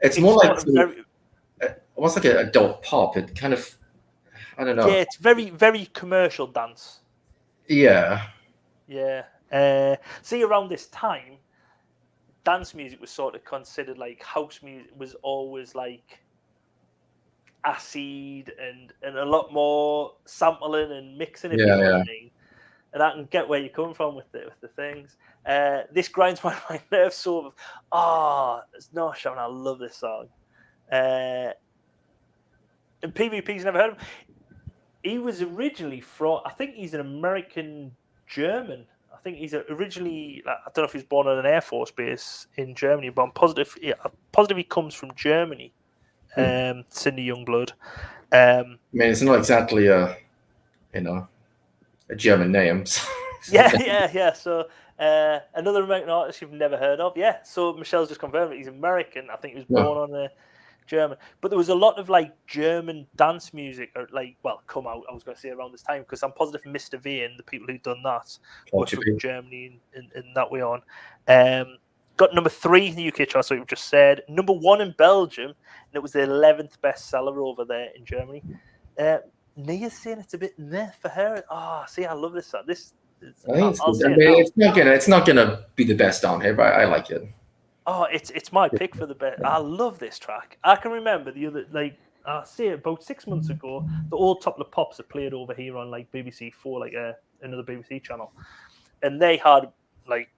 It's more like almost like an adult pop. It kind of, I don't know. Yeah, it's very, very commercial dance. Yeah. Yeah. See, around this time, dance music was sort of considered like house music was always like acid and a lot more sampling and mixing. If you know what I mean. And I can get where you're coming from with the things. This grinds my nerves sort of. There's no Sharon. I love this song. And PvP's never heard of him. He was originally from, I think he's an American German. I think he's originally, I don't know if he was born on an Air Force base in Germany, but I'm positive he comes from Germany. Cindy Youngblood. I mean, it's not exactly a German name. So. Yeah. So another American artist you've never heard of. Yeah. So Michelle's just confirmed that he's American. I think he was born on a German. But there was a lot of like German dance music, or come out. I was going to say around this time, because I'm positive Mr. V and the people who've done that were from Germany in that way on. Got number 3 in the UK chart, so we've just said. Number 1 in Belgium, and it was the 11th bestseller over there in Germany. Nia's saying it's a bit meh for her. See, I love this song. It's not gonna be the best on here, but I like it. It's my pick for the best. I love this track. I can remember the other, I say about 6 months ago, the old Top of the Pops are played over here on like BBC 4, like another BBC channel, and they had like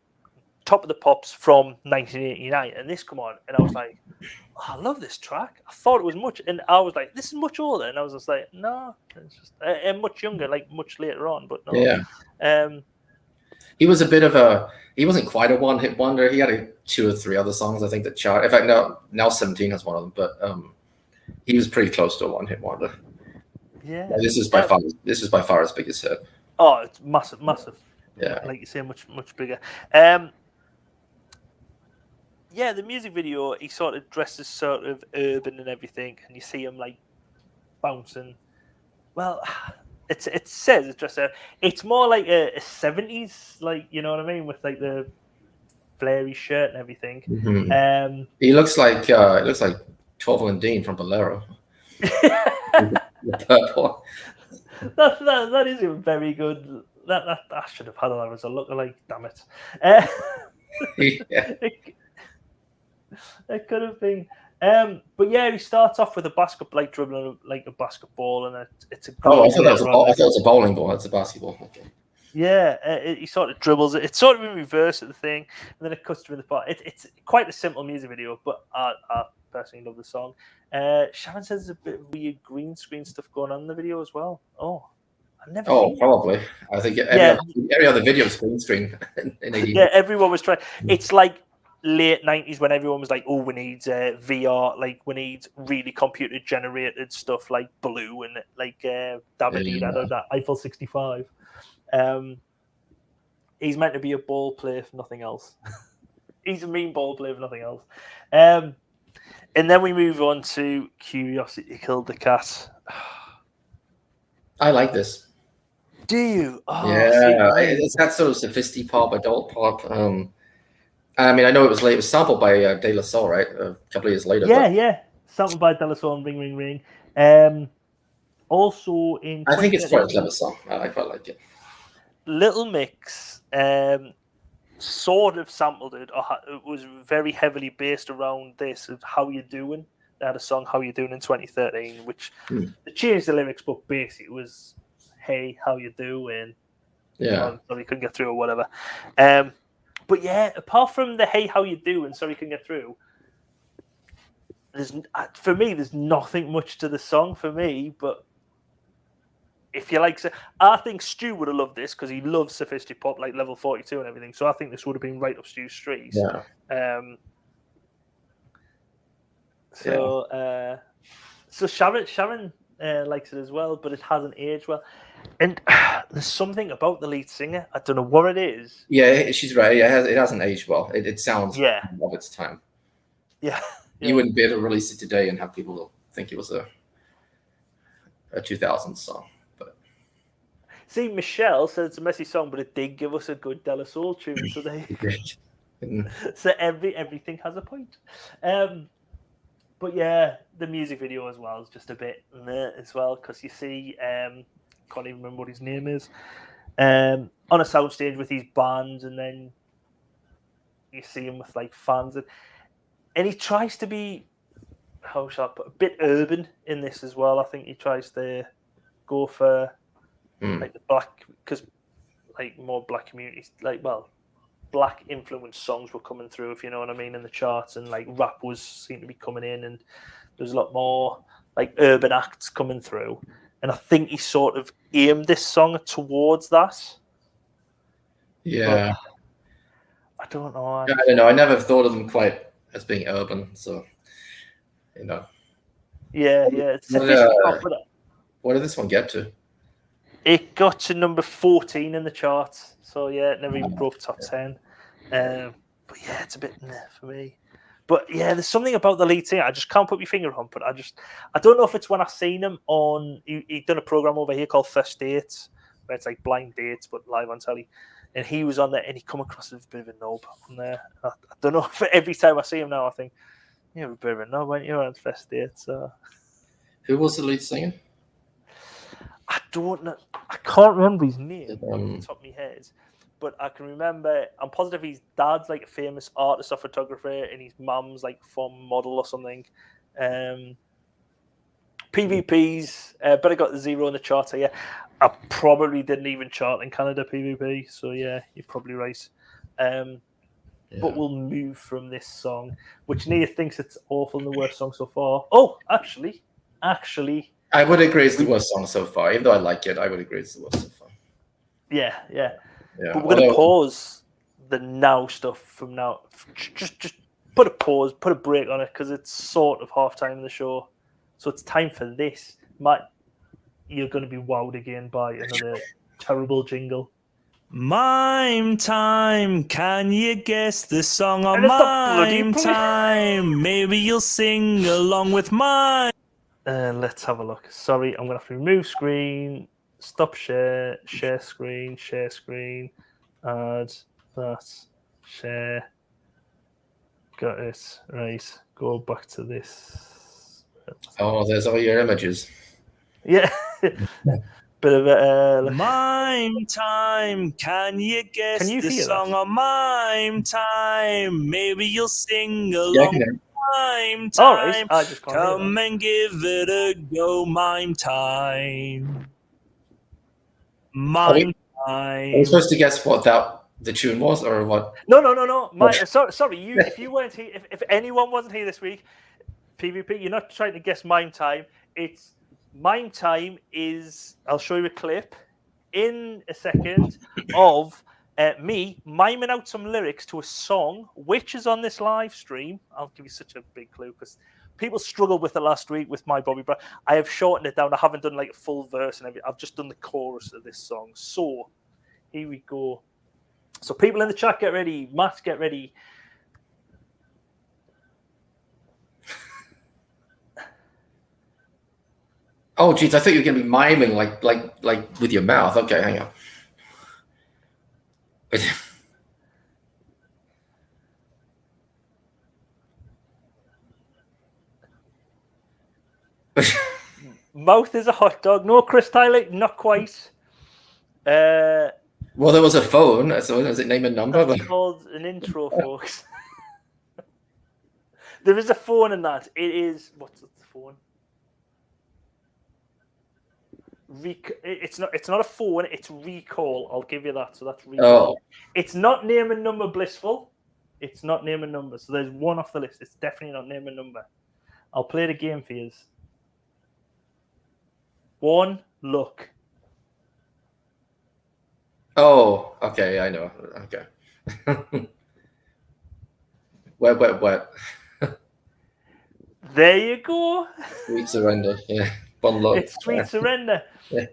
Top of the Pops from 1989, and this come on, and I was like, I love this track. I thought it was much, and I was like, this is much older, and I was just like, no, it's just much younger, like much later on, but no. Yeah. He was a bit of he wasn't quite a one-hit wonder. He had 2 or 3 other songs, I think, that chart. In fact, now 17 has one of them, but he was pretty close to a one-hit wonder. Yeah. This is by far his biggest hit. Oh, it's massive. Yeah. Like you say, much bigger. Yeah, the music video, he sort of dresses sort of urban and everything, and you see him like bouncing. Well, it says it's dressed. It's more like a 70s, like, you know what I mean, with like the flary shirt and everything. Mm-hmm. He looks like 12 and Dean from Bolero. The purple. That is a very good. That I should have had that as a lookalike. Damn it. Yeah. It could have been. But yeah, he starts off with a basketball, like dribbling like a basketball, and it's a Oh, I great thought that was run. I thought it was a bowling ball. That's a basketball. Okay. Yeah, he sort of dribbles it. It's sort of in reverse of the thing, and then it cuts to the part. It's quite a simple music video, but I personally love the song. Sharon says there's a bit of weird green screen stuff going on in the video as well. Oh, I've never seen probably. I think every other video is green screen in 80. Yeah, everyone was trying. It's like late 90s when everyone was like, oh, we need VR, like we need really computer generated stuff like Blue and like that Eiffel 65. He's meant to be a ball player if nothing else. He's a mean ball player if nothing else. And then we move on to Curiosity Killed the Cat. I like this. Do you? Oh, yeah, it's that sort of sophisticated pop, adult pop. I mean, I know it was late. It was sampled by De La Soul, right? A couple of years later. Yeah. Sampled by De La Soul and Ring Ring Ring. Also in... I think it's quite a clever song. I quite like it. Little Mix sort of sampled it, or it was very heavily based around this of How You Doing. They had a song, How You Doing, in 2013, which they changed the lyrics, but basically it was, hey, how you doing? Yeah. Sorry, couldn't get through or whatever. But yeah, apart from the hey, how you doing, sorry, couldn't get through, for me, there's nothing much to the song for me, but if you like, I think Stu would have loved this because he loves sophisticated pop, like Level 42 and everything. So I think this would have been right up Stu's street. Yeah. So Sharon likes it as well, but it hasn't aged well. And there's something about the lead singer. I don't know what it is. Yeah, she's right. It hasn't aged well. It sounds of its time. Yeah. You wouldn't be able to release it today and have people think it was a 2000s song. See, Michelle said it's a messy song, but it did give us a good De La Soul tune today. So everything has a point. But yeah, the music video as well is just a bit as well, because you see, can't even remember what his name is, on a soundstage with his bands, and then you see him with like fans, and he tries to be, how shall I put, a bit urban in this as well. I think he tries to go for like the black, because like more black communities, black influenced songs were coming through, if you know what I mean, in the charts, and like rap was seemed to be coming in, and there's a lot more like urban acts coming through, and I think he sort of aimed this song towards that. Yeah, but I don't know. I don't know. I never thought of them quite as being urban, so you know. Yeah. It's what did this one get to? It got to number 14 in the charts, so yeah, it never even broke top 10. But yeah, it's a bit for me. But yeah, there's something about the lead singer I just can't put my finger on. But I don't know if it's when I seen him on. He'd done a program over here called First Dates, where it's like blind dates but live on telly, and he was on there, and he come across as a bit of a knob on there. I don't know if every time I see him now, I think you're a bit of a knob, weren't you, on First Dates? So. Who was the lead singer? I don't know. I can't remember his name on the top of my head, but I can remember. I'm positive his dad's like a famous artist or photographer, and his mum's like former model or something. PVPs, but I got the 0 in the chart here. I probably didn't even chart in Canada PVP, so yeah, you're probably right. But we'll move from this song, which Nia thinks it's awful and the worst song so far. Oh, actually. I would agree it's the worst song so far. Even though I like it, I would agree it's the worst so far. Yeah. But we're going to pause the now stuff from now. Just put a pause, put a break on it, because it's sort of halftime in the show. So it's time for this. Matt, you're going to be wowed again by another terrible jingle. Mime time, can you guess the song on Mime time? Maybe you'll sing along with mine. Let's have a look. Sorry, I'm going to have to remove screen, stop share screen, add that, share. Got it. Right, go back to this. Oh, there's all your images. Yeah. Bit of a Mime time, can you guess the song on Mime time? Maybe you'll sing along with mime All right, time. I just can't hear Come and give it a go, mime time. Mime Are we time. supposed to guess what the tune was, or what? No. Sorry, you. If you weren't here, if anyone wasn't here this week, PvP, you're not trying to guess mime time. It's mime time is. I'll show you a clip in a second of me miming out some lyrics to a song which is on this live stream. I'll give you such a big clue because people struggled with it last week with my Bobby Brown. I have shortened it down. I haven't done like a full verse and everything. I've just done the chorus of this song. So here we go. So people in the chat, get ready. Matt, get ready. Oh, geez, I thought you were going to be miming like with your mouth. Okay, hang on. Mouth is a hot dog. No, Chris Tyler, not quite. Well, there was a phone. So does it name a number? That's called an intro, folks. There is a phone in that. It is what's the phone? It's not a phone. It's recall. I'll give you that. So that's recall. Oh. It's not name and number blissful. It's not name and number. So there's one off the list. It's definitely not name and number. I'll play the game for you. One look. Oh, okay, I know. Okay. Wet. There you go. Sweet surrender. Yeah. One look. It's Sweet Surrender. Yeah.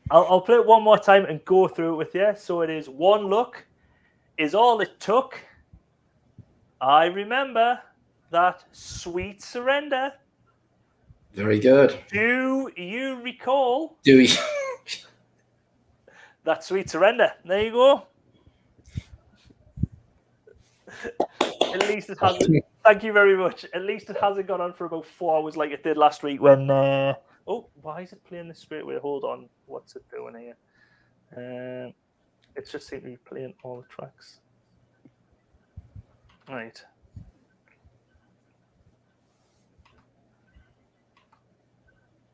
I'll play it one more time and go through it with you. So it is one look is all it took. I remember that sweet surrender. Very good. Do you recall Do we? that sweet surrender? There you go. At least it hasn't. Thank you very much. At least it hasn't gone on for about 4 hours like it did last week when. Oh, why is it playing this straight away? Hold on. What's it doing here? It just seems to be playing all the tracks. Right.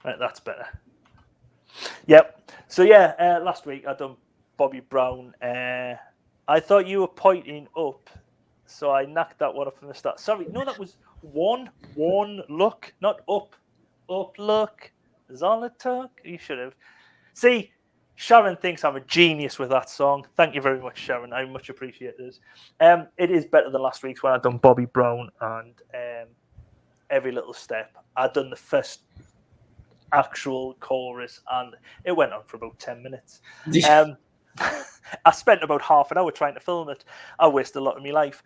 Right, that's better. Yep. So yeah, last week I done Bobby Brown. I thought you were pointing up, so I knocked that one up from the start. Sorry, no, that was one look, not up. Up look is all it took. You should have. See, Sharon thinks I'm a genius with that song. Thank you very much, Sharon. I much appreciate this. It is better than last week's when I done Bobby Brown and Every Little Step. I done the first actual chorus and it went on for about 10 minutes. I spent about half an hour trying to film it. I wasted a lot of my life.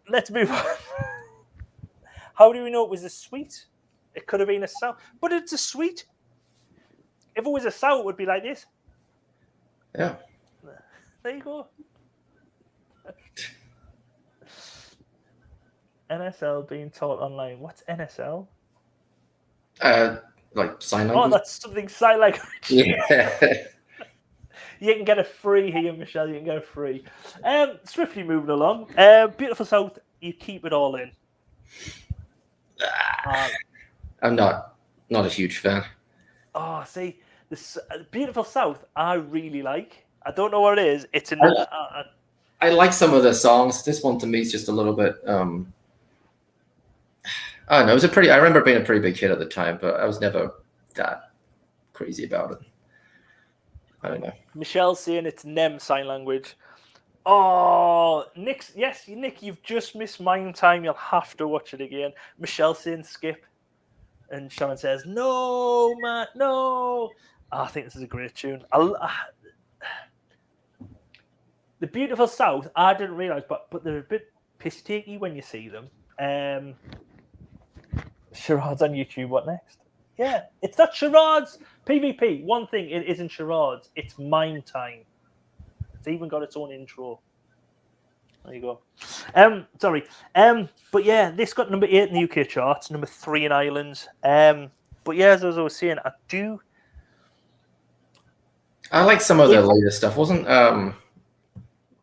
Let's move on. How do we know it was a sweet? It could have been a sour, but it's a sweet. If it was a sour, it would be like this. Yeah. There you go. NSL being taught online. What's NSL? Like sign language. Oh, that's something sign language. Yeah. You can get a free here, Michelle. You can get a free. Swiftly moving along. Beautiful South. You keep it all in. I'm not a huge fan. Oh, see, this Beautiful South. I really like. I don't know what it is. It's another. I like some of the songs. This one to me is just a little bit. I don't know. It was I remember it being a pretty big hit at the time, but I was never that crazy about it. I don't know. Michelle's saying it's NEM sign language. Oh, Nick, you've just missed Mime Time. You'll have to watch it again. Michelle saying skip. And Sharon says, no, Matt, no. I think this is a great tune. The Beautiful South, I didn't realise, but they're a bit piss-takey when you see them. Charades on YouTube, what next? Yeah, it's not charades. PvP, one thing, it isn't charades. It's Mime Time. It's even got its own intro. There you go. Sorry. But yeah, this got number 8 in the UK charts, number 3 in Ireland. But yeah, as I was saying, I like some of the latest stuff. Wasn't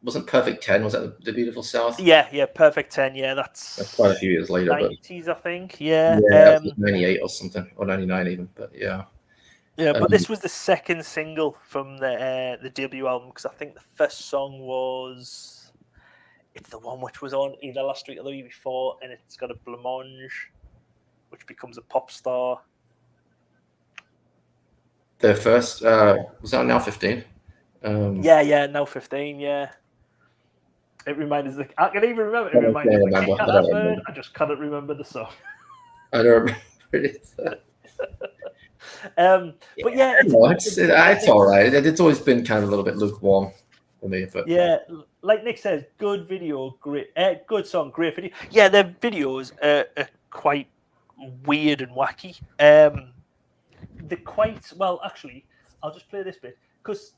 wasn't Perfect 10? Was that the Beautiful South? Yeah, Perfect 10. Yeah, that's quite a few years later. 90s, I think. Yeah. Yeah, 98 or something, or 99 even. But yeah. Yeah, but this was the second single from the debut album, because I think the first song was, it's the one which was on either last week or the week before, and it's got a blancmange, which becomes a pop star. Their first was that Now 15? Yeah, Now 15. Yeah, it reminds me. I can even remember. It reminds me. I just cannot remember the song. I don't remember it. But yeah, it's all right. It's always been kind of a little bit lukewarm for me. But yeah, like Nick says, good video, great, good song, great video. Yeah, their videos are quite weird and wacky. They're quite well. Actually, I'll just play this bit because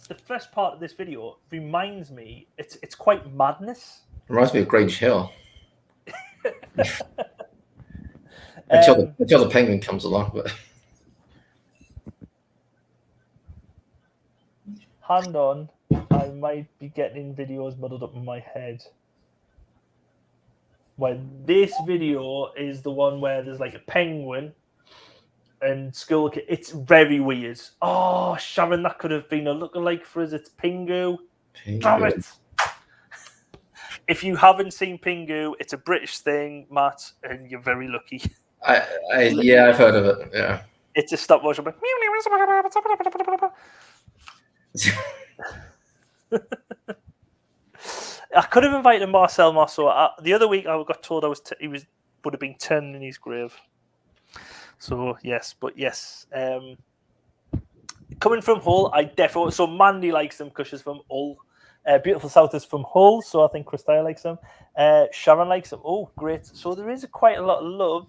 the first part of this video reminds me. It's quite madness. Reminds me of Grange Hill. until the penguin comes along, but. Hand on, I might be getting videos muddled up in my head. Well, this video is the one where there's like a penguin and school kid. It's very weird. Oh, Sharon, that could have been a lookalike for us. It's Pingu. Damn it. If you haven't seen Pingu, it's a British thing, Matt, and you're very lucky. Yeah, I've heard of it. Yeah. It's a stop motion. I could have invited Marcel Marceau. The other week I got told he would have been 10 in his grave. So yes. Coming from Hull, I definitely. So Mandy likes them because she's from Hull. Beautiful South is from Hull, so I think Christia likes them. Sharon likes them. Oh, great! So there is quite a lot of love.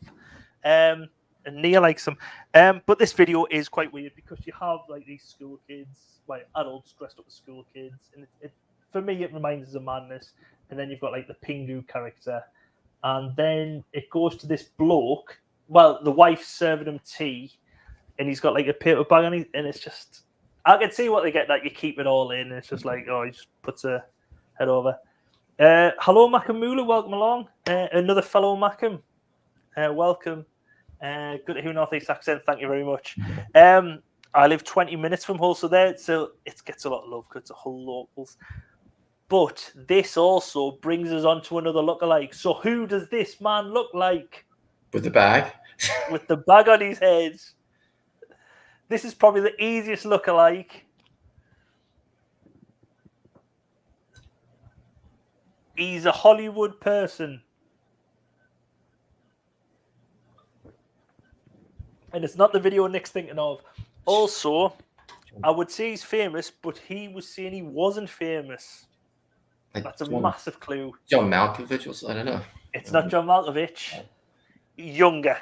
And Nia likes them. But this video is quite weird because you have like these school kids, like adults dressed up as school kids, and for me it reminds us of madness. And then you've got like the Pingu character, and then it goes to this bloke. Well, the wife's serving him tea, and he's got like a paper bag on it, and it's just I can see what they get that you keep it all in. And it's just like he just puts a head over. Hello, Makamula, welcome along. Another fellow Macam, welcome. Good to hear Northeast accent. Thank you very much. I live 20 minutes from Hull, so it gets a lot of love because it's a Hull locals. But this also brings us on to another lookalike. So who does this man look like? With the bag? With the bag on his head. This is probably the easiest lookalike. He's a Hollywood person. And it's not the video Nick's thinking of. Also, I would say he's famous, but he was saying he wasn't famous. That's a massive clue. John Malkovich or something? I don't know. It's not John Malkovich. Younger.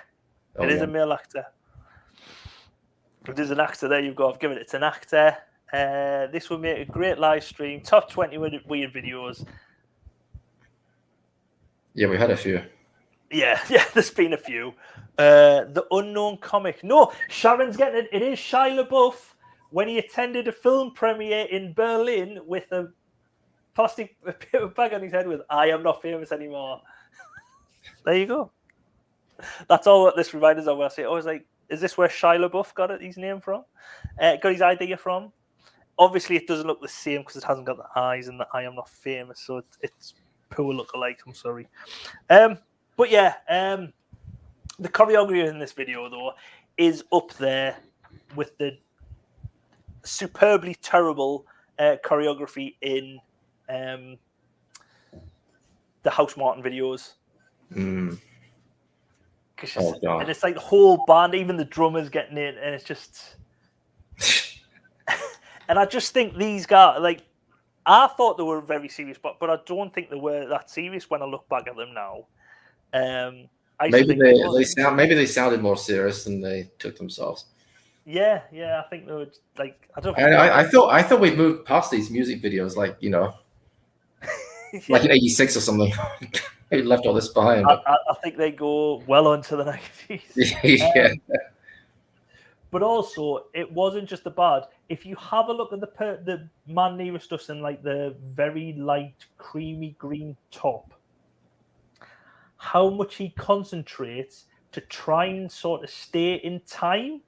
It is a male actor. It is an actor. There you go. I've given it. It's an actor. This would make a great live stream. Top 20 weird videos. Yeah, we had a few. Yeah, there's been a few. The Unknown Comic. No, Sharon's getting it. It is Shia LaBeouf when he attended a film premiere in Berlin with a plastic paper bag on his head with "I am not famous anymore." There you go. That's all what this reminders of when I say it. I was like, is this where Shia LaBeouf got his name from? Got his idea from? Obviously, it doesn't look the same because it hasn't got the eyes and the "I am not famous," so it's poor lookalike. I'm sorry. But yeah, the choreography in this video, though, is up there with the superbly terrible choreography in the House Martin videos. Mm. And it's like the whole band, even the drummers getting in, and it's just... And I just think these guys, like, I thought they were very serious, but I don't think they were that serious when I look back at them now. Maybe they sounded more serious than they took themselves. Yeah, I think they were like I thought we'd moved past these music videos, like like in '86 or something. We left all this behind. I think they go well into the 90s. Yeah. But also, it wasn't just the bad. If you have a look at the man nearest us in like the very light creamy green top, how much he concentrates to try and sort of stay in time.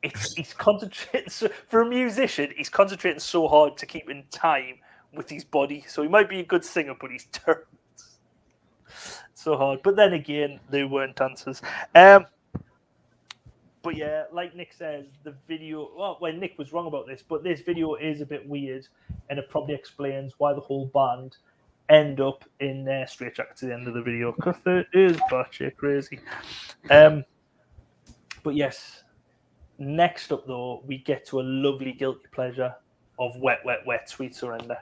He's concentrating for a musician. He's concentrating so hard to keep in time with his body. So he might be a good singer, but he's terrible. So hard. But then again, they weren't dancers. But yeah, like Nick says, the video. Well, Nick was wrong about this, but this video is a bit weird, and it probably explains why the whole band end up in straight jackets at the end of the video, because it is batshit crazy. But yes. Next up, though, we get to a lovely guilty pleasure of Wet, Wet, Wet, Sweet Surrender.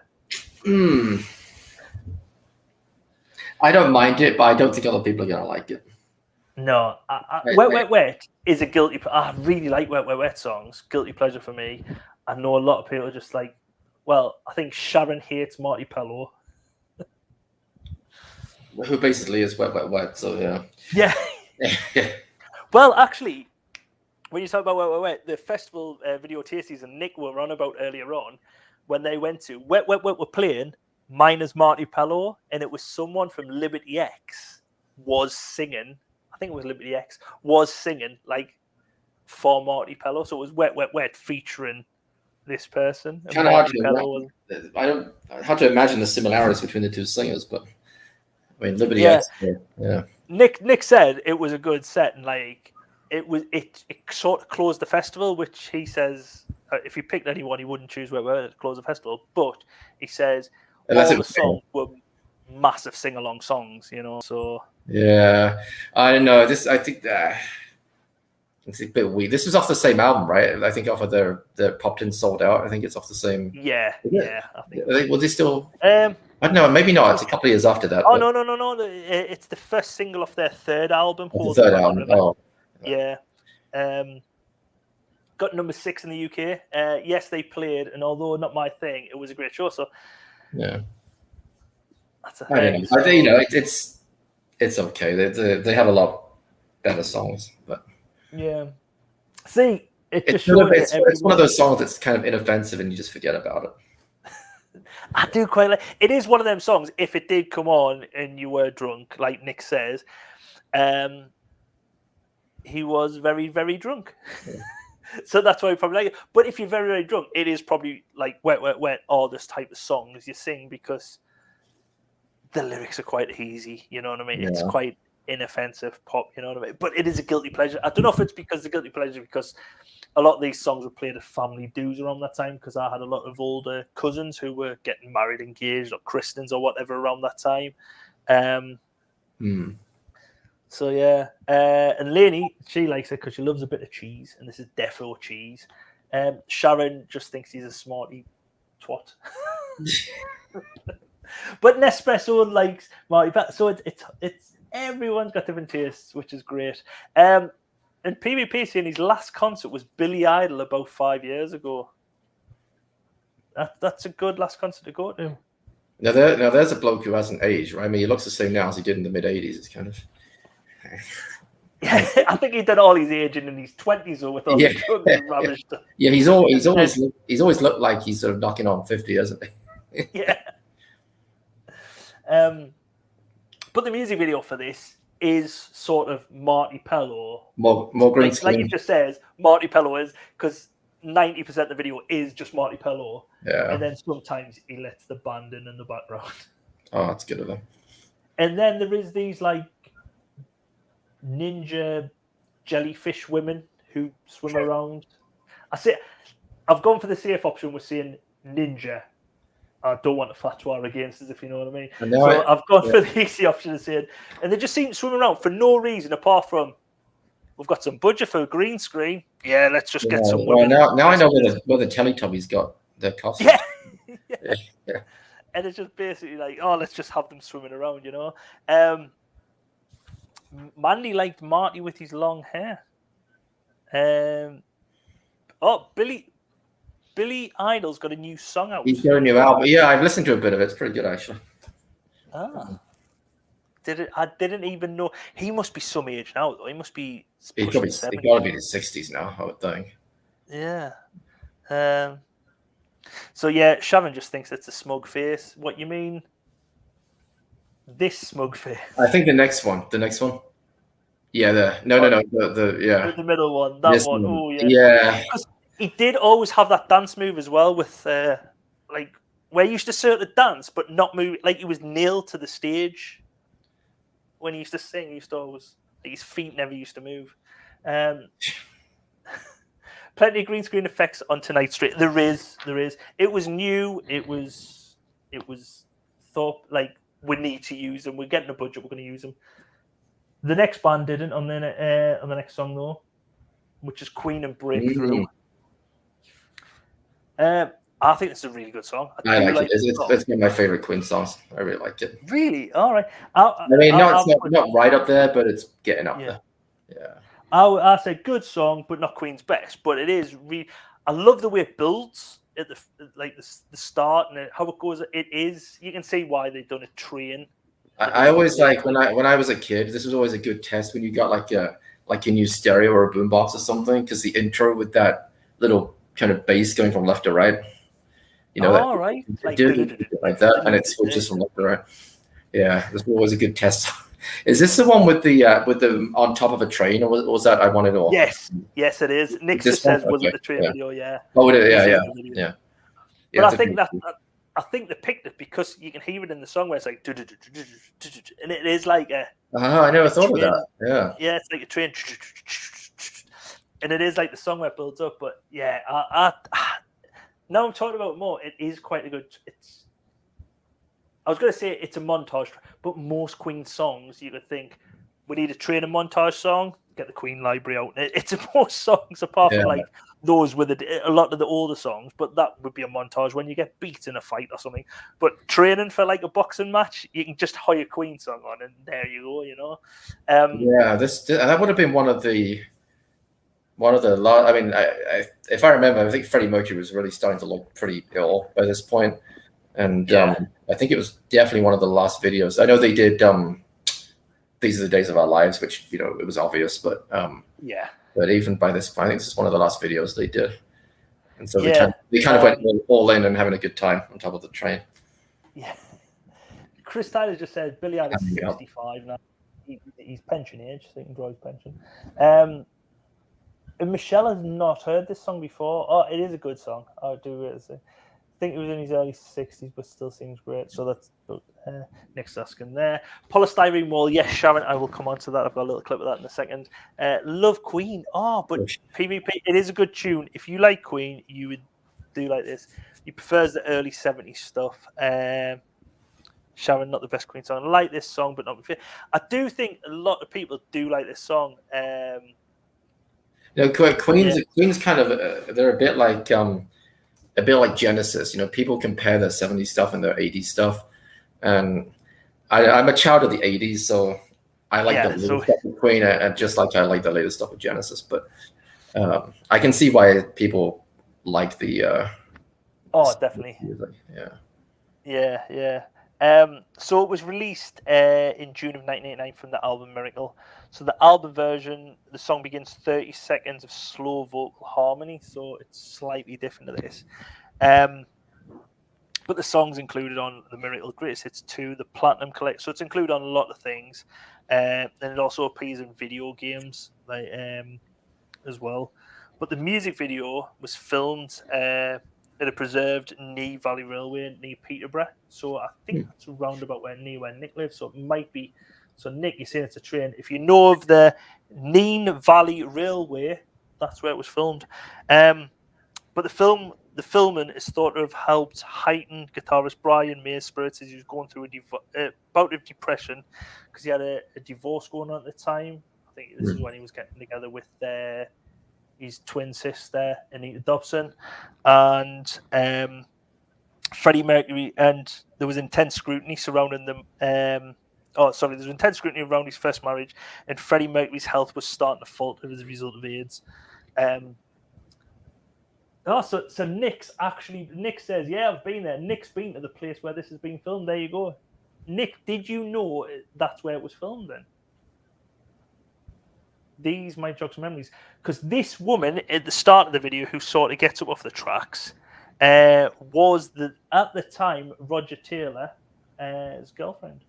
I don't mind it, but I don't think other people are going to like it. No. Wet, Wet, Wet is a guilty pleasure. I really like Wet, Wet, Wet songs. Guilty pleasure for me. I know a lot of people are just like, well, I think Sharon hates Marty Pellow. Who basically is Wet, Wet, Wet, so yeah. Yeah. Well, actually, when you talk about Wet, Wet, Wet, the festival video tasties and Nick were on about earlier on, when they went to Wet, Wet, Wet were playing, minus Marty Pellow, and it was someone from Liberty X was singing, I think it was Liberty X, was singing like for Marty Pellow. So it was Wet, Wet, Wet featuring this person. Kind of hard to imagine the similarities between the two singers, but I mean, Liberty X, yeah. Nick said it was a good set, and like, it sort of closed the festival, which he says if he picked anyone, he wouldn't choose Wet Wet to close the festival. But he says all the songs were massive sing-along songs, you know. So yeah, I don't know. I think it's a bit weird. This was off the same album, right? I think off of the Popped In Sold Out. I think it's off the same. Yeah. I think. Was they still? I don't know. Maybe not. It's a couple of years after that. Oh, no. It's the first single off their third album. The third album. Oh. Yeah. Got number 6 in the UK. Yes, they played, and although not my thing, it was a great show. So yeah, that's I don't know. I think, you know, it's okay. They have a lot better songs, but yeah. See, it's one of those songs that's kind of inoffensive, and you just forget about it. I do quite like. It is one of them songs. If it did come on and you were drunk, like Nick says, he was very, very drunk. Yeah. So that's why you probably like it. But if you're very, very drunk, it is probably like Wet, Wet, Wet, all this type of songs you sing, because the lyrics are quite easy. You know what I mean? Yeah. It's quite inoffensive pop. You know what I mean? But it is a guilty pleasure. I don't know if it's because the guilty pleasure, because a lot of these songs were played at family dues around that time, because I had a lot of older cousins who were getting married, engaged, or christenings or whatever around that time. So yeah, and Lainey, she likes it because she loves a bit of cheese, and this is defo cheese. Sharon just thinks he's a smarty twat. But Nespresso likes Marty Pellow, so it's everyone's got different tastes, which is great. And PvP saying his last concert was Billy Idol about 5 years ago. That's a good last concert to go to. Now there's a bloke who hasn't aged, right? I mean, he looks the same now as he did in the mid-'80s. It's kind of. Yeah, I think he did all his aging in his 20s or with all the drugs and rubbish stuff. Yeah, he's always looked like he's sort of knocking on 50, hasn't he? Yeah. But the music video for this is sort of Marty Pellow. More green screen. Like it just says, Marty Pellow is, because 90% of the video is just Marty Pellow. Yeah. And then sometimes he lets the band in the background. Oh, that's good of him. And then there is these like ninja jellyfish women who swim around. I've gone for the safe option with saying ninja. I don't want a fatwa against us, if you know what I mean. I've gone for the easy option of saying, and they just seem to swim around for no reason apart from we've got some budget for a green screen. Yeah, let's just get some women. Well, now I know where the Teletubbies got their costumes. Yeah. And it's just basically like, oh, let's just have them swimming around, you know. Mandy liked Marty with his long hair. Billy Idol's got a new song out. He's got a new album. Yeah, I've listened to a bit of it. It's pretty good, actually. I didn't even know. He must be some age now, though. He must be He's pushing probably 70. got to be in his 60s now, I would think. Yeah. So yeah, Sharon just thinks it's a smug face. What you mean? This smug face? I think the next one. Yeah, The middle one. That This one. one. Oh yeah. Yeah. Because he did always have that dance move as well with like where he used to sort of dance but not move, like he was nailed to the stage. When he used to sing, he used to always, like, his feet never used to move. Plenty of green screen effects on tonight's stream. There is. It was new. It was thought like we need to use them. We're getting a budget. We're going to use them. The next band didn't on the next song though, which is Queen and Breakthrough. I think it's a really good song. I like it. It's one of my favorite Queen songs. I really liked it. Really? All right. Not right up there, but it's getting up there. Yeah. I say good song, but not Queen's best. But it is really. I love the way it builds at the start and how it goes. It is. You can see why they've done a train. I always like when I was a kid. This was always a good test when you got like a new stereo or a boombox or something, because the intro with that little kind of bass going from left to right. You know, right. Like that, and it switches from left to right. Yeah, this was always a good test. Is this the one with the on top of a train, or was that I Want It All? Yes, it is. Nick just says, "Was it the train video?" Yeah. Oh, yeah. But I think they picked it because you can hear it in the song where it's like, and it is like a. I never thought of that. Yeah. Yeah, it's like a train, and it is like the song where it builds up. But yeah, now I'm talking about it more. It is quite a good. I was going to say it's a montage, but most Queen songs you could think we need a training montage song. Get the Queen library out. It's most songs apart from like those with a lot of the older songs, but that would be a montage when you get beat in a fight or something. But training for like a boxing match, you can just hire Queen song on, and there you go. You know. That would have been one of the. I mean, if I remember, I think Freddie Mercury was really starting to look pretty ill by this point, and I think it was definitely one of the last videos. I know they did These Are the Days of Our Lives, which, you know, it was obvious, but But even by this point, I think this is one of the last videos they did, and so they kind of went all in and having a good time on top of the train. Yeah. Chris Tyler just said Billy Idol's 65 now. He's pension age, so he can draw his pension. And Michelle has not heard this song before. Oh, it is a good song. I do really say. I think it was in his early 60s, but still seems great. So that's Nick's asking there. Polystyrene Wall. Yes, Sharon, I will come on to that. I've got a little clip of that in a second. Love Queen. Oh, but PvP, it is a good tune. If you like Queen, you would do like this. He prefers the early 70s stuff. Sharon, not the best Queen song. I like this song, but not. I do think a lot of people do like this song. Queen's kind of they're a bit like Genesis. You know, people compare their 70s stuff and their 80s stuff, and I'm a child of the 80s, so I like the latest stuff of Queen, and just like I like the latest stuff of Genesis. But I can see why people like the. Definitely. Music. Yeah. So it was released in June of 1989 from the album Miracle. So the album version, the song begins 30 seconds of slow vocal harmony, so it's slightly different to this. But the song's included on the Miracle Greatest Hits 2, the Platinum Collect. So it's included on a lot of things, and it also appears in video games as well. But the music video was filmed at a preserved Knee Valley Railway near Peterborough. So I think that's around about where Nick lives. So it might be. So Nick, you're saying it's a train. If you know of the Neen Valley Railway, that's where it was filmed. But the filming is thought to have helped heighten guitarist Brian May's spirits as he was going through a bout of depression because he had a divorce going on at the time. I think this is when he was getting together with his twin sister, Anita Dobson, and Freddie Mercury, and there was intense scrutiny surrounding them. There was intense scrutiny around his first marriage, and Freddie Mercury's health was starting to falter as a result of AIDS. So Nick says, yeah, I've been there. Nick's been to the place where this has been filmed. There you go. Nick, did you know that's where it was filmed then? These might jog some memories. Because this woman at the start of the video who sort of gets up off the tracks was, at the time, Roger Taylor's girlfriend.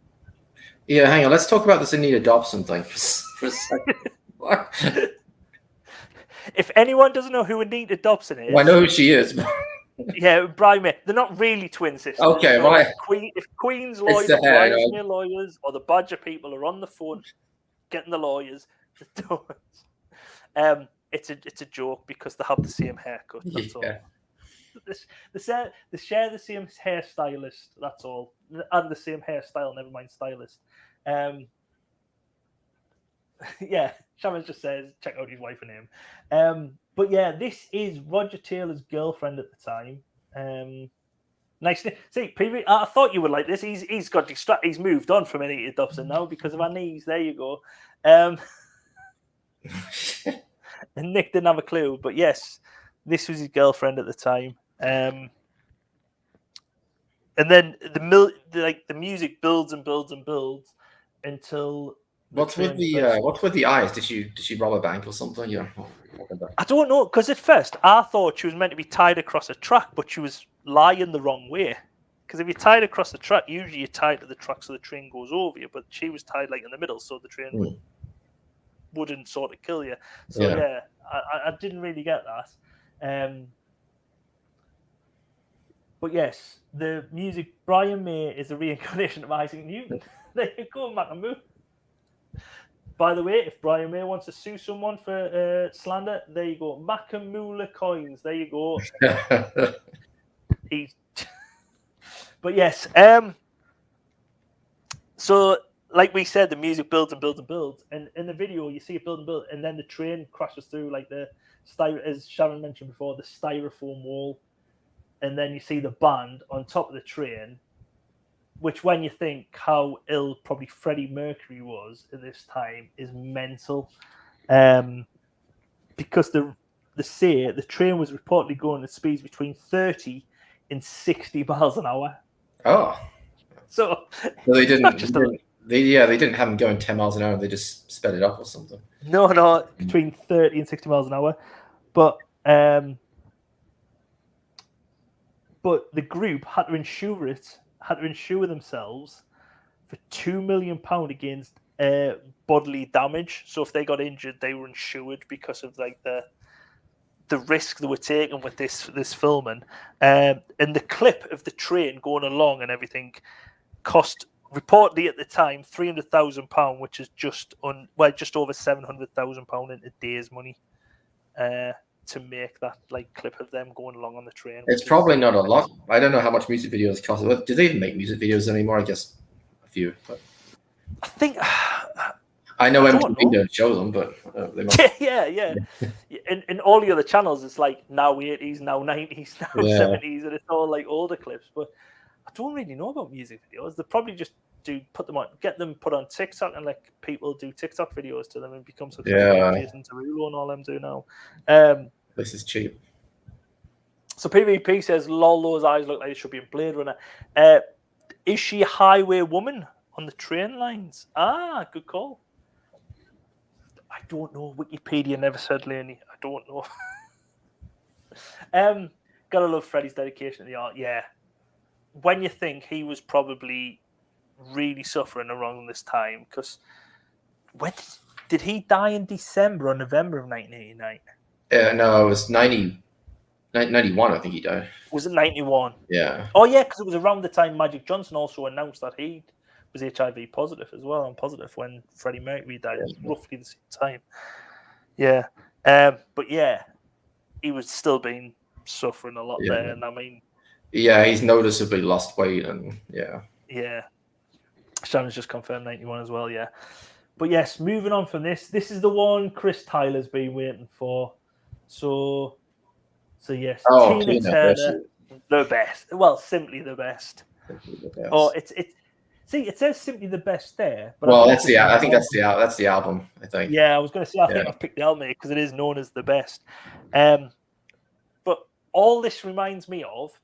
Yeah, hang on. Let's talk about this Anita Dobson thing for a second. If anyone doesn't know who Anita Dobson is... Well, I know who she is. Yeah, Brian May. They're not really twin sisters. Okay, so right. If Queen's lawyers, Brian's May lawyers, or the Badger people are on the phone getting the lawyers, they don't. It's a joke because they have the same haircut. That's all. They share the same hairstylist. That's all, and the same hairstyle. Never mind stylist. Yeah, Shaman just says check out his wife and him. But yeah, this is Roger Taylor's girlfriend at the time. Nice. See, PV, I thought you would like this. He's got distracted. He's moved on from Anita Dobson now because of our knees. There you go. And Nick didn't have a clue, but yes, this was his girlfriend at the time. And then the music builds and builds and builds until. What's with the eyes? Did she rob a bank or something? Yeah. I don't know, because at first I thought she was meant to be tied across a track, but she was lying the wrong way. Because if you're tied across the track, usually you're tied to the track so the train goes over you, but she was tied like in the middle, so the train wouldn't sort of kill you. So yeah, I didn't really get that. But yes, the music, Brian May is a reincarnation of Isaac Newton. There you go, Macamoo. By the way, if Brian May wants to sue someone for slander, there you go. Macamula coins. There you go. But yes. So, like we said, the music builds and builds and builds. And in the video, you see it build and build. And then the train crashes through, like as Sharon mentioned before, the styrofoam wall. And then you see the band on top of the train. Which, when you think how ill probably Freddie Mercury was at this time, is mental. Because the train was reportedly going at speeds between 30 and 60 miles an hour. Oh. So they didn't. They didn't have them going 10 miles an hour. They just sped it up or something. No, between 30 and 60 miles an hour. But the group had to insure themselves for £2 million against bodily damage. So if they got injured, they were insured because of like the risk they were taking with this filming. And the clip of the train going along and everything cost reportedly at the time £300,000, which is just over £700,000 in today's money. To make that like clip of them going along on the train. It's probably not a lot. I don't know how much music videos cost. Do they even make music videos anymore? I guess a few. But I think I know MTV don't show them, but they must. Yeah. In all the other channels, it's like now 80s, now 90s, now 70s, and it's all like older clips. But I don't really know about music videos. They probably just get them put on TikTok and like people do TikTok videos to them and become successful. Yeah. Jason Derulo and all them do now. This is cheap. So PvP says, lol, those eyes look like they should be in Blade Runner. Is she a highway woman on the train lines? Ah, good call. I don't know. Wikipedia never said Laney. I don't know. Gotta love Freddie's dedication to the art. Yeah. When you think he was probably really suffering around this time, because when did he die? In December or November of 1989? No, it was 91, I think he died. Was it 91? Yeah. Oh, yeah, because it was around the time Magic Johnson also announced that he was HIV positive as well. I'm positive when Freddie Mercury died, roughly the same time. Yeah. But yeah, he was still been suffering a lot there. And I mean... Yeah, he's noticeably lost weight and yeah. Yeah. Shannon's just confirmed 91 as well, yeah. But yes, moving on from this. This is the one Chris Tyler's been waiting for. So yes, Tina Turner, the best. Well, simply the best. Oh, it says simply the best there. But well, I think that's the album. I think. Yeah, I was going to say I think I've picked the album because it is known as the best. But all this reminds me of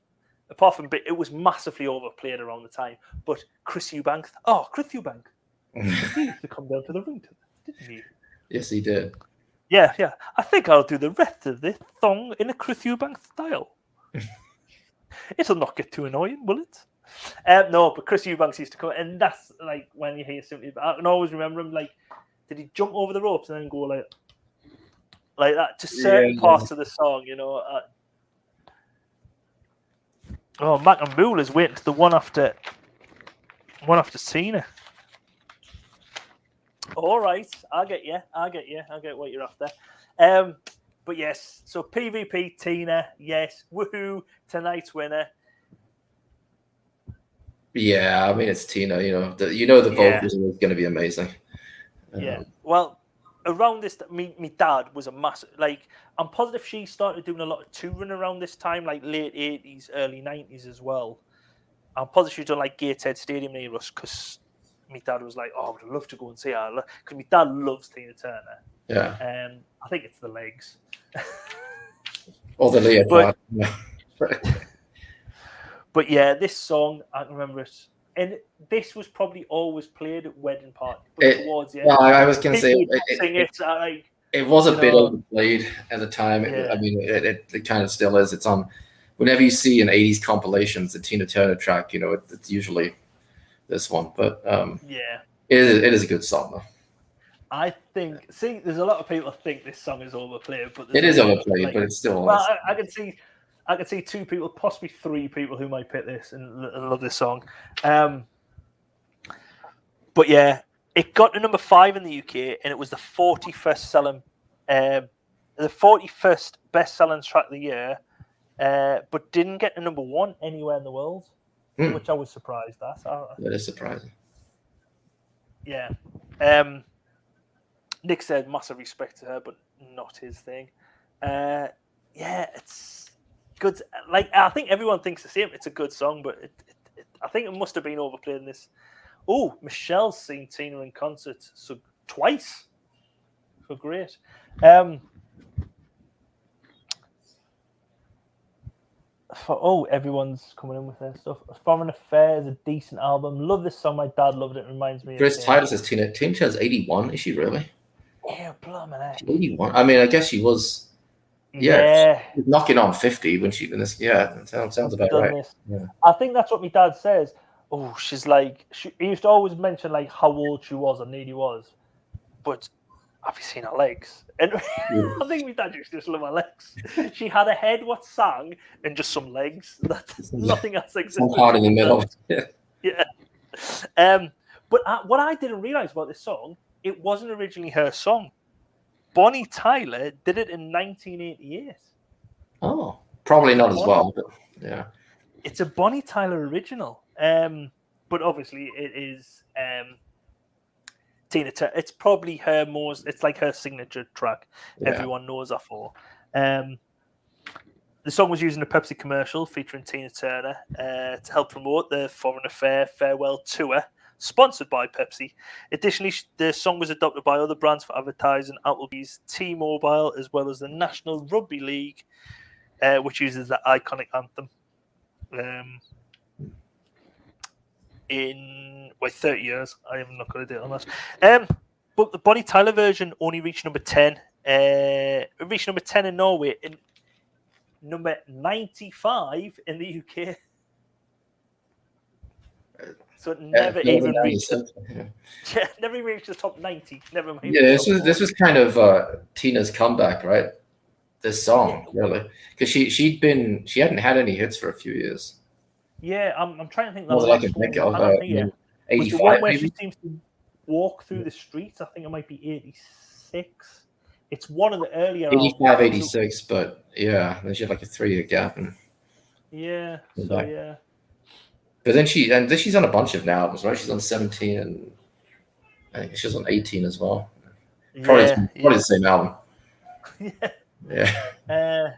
apart from it was massively overplayed around the time. But Chris Eubank, he used to come down to the ring, didn't he? Yes, he did. Yeah. I think I'll do the rest of this song in a Chris Eubank style. It'll not get too annoying, will it? No, but Chris Eubanks used to come, and that's like when you hear Simply. I can always remember him. Like, did he jump over the ropes and then go like that to certain parts of the song? You know. Mac and Mool is waiting to the one after Cena. All right, I get you. I get what you're after. But yes, so PvP Tina, yes, woohoo! Tonight's winner. Yeah, I mean it's Tina. The vocals are going to be amazing. Yeah. Well, around this, me dad was a massive. Like, I'm positive she started doing a lot of touring around this time, like late 80s, early 90s as well. I'm positive she's done like Gateshead Stadium near us because my dad was like, "Oh, I would love to go and see her," because my dad loves Tina Turner. Yeah. I think it's the legs. Or the leotard. But yeah, this song, I can remember it. And this was probably always played at wedding parties. Towards the end. Well, I was going to say, it was a bit overplayed at the time. Yeah. I mean, it kind of still is. It's on, whenever you see an 80s compilations, the Tina Turner track, it's usually this one. But yeah, it is a good song, though. I think, there's a lot of people think this song is overplayed. But it is overplayed, but it's still... Well, I can see two people, possibly three people who might pick this and love this song. But yeah, it got to number 5 in the UK, and it was the 41st best-selling track of the year, but didn't get to number 1 anywhere in the world, which I was surprised at. That is surprising. Yeah. Nick said massive respect to her, but not his thing. Yeah, it's good. Like, I think everyone thinks the same. It's a good song, but I think it must have been overplayed in this. Oh, Michelle's seen Tina in concert twice. So great. Everyone's coming in with their stuff. Foreign Affair is a decent album. Love this song. My dad loved it. Reminds me. Chris Titus says Tina Turner's 81. Is she really? Yeah, blimey. 81. I mean, I guess she was. Yeah, she was knocking on 50 when she in this. Yeah, that sounds about right. Yeah. I think that's what my dad says. Oh, she's like. He used to always mention like how old she was or nearly was, but have you seen her legs? And I think my dad used to just love her legs. She had a head what sang and just some legs. That's nothing else existed. Some part in the middle. Yeah. But what I didn't realize about this song, it wasn't originally her song. Bonnie Tyler did it in 1988. Oh, probably not as well. But yeah. It's a Bonnie Tyler original. But obviously it is Tina Turner. It's probably her most. It's like her signature track. Yeah. Everyone knows her for. The song was used in a Pepsi commercial featuring Tina Turner to help promote the Foreign Affair farewell tour, sponsored by Pepsi. Additionally, the song was adopted by other brands for advertising, Applebee's, T-Mobile, as well as the National Rugby League, which uses the iconic anthem. In 30 years, I haven't looked at a date on that. But the Bonnie Tyler version only reached number 10. It reached number 10 in Norway and number 95 in the UK. So it never even reached never reached the top 90. Never mind. Yeah, this was kind of Tina's comeback, right? This song, really, because she hadn't had any hits for a few years. Yeah, I'm trying to think. Was like a decade of 85, where maybe? she seems to walk through the streets. I think it might be 86. It's one of the earlier 85, albums. 86, but yeah, then she had like a 3-year gap. And yeah, yeah. But then she's on a bunch of albums, right? She's on 17, and I think she's on 18 as well. Probably the same album. Yeah.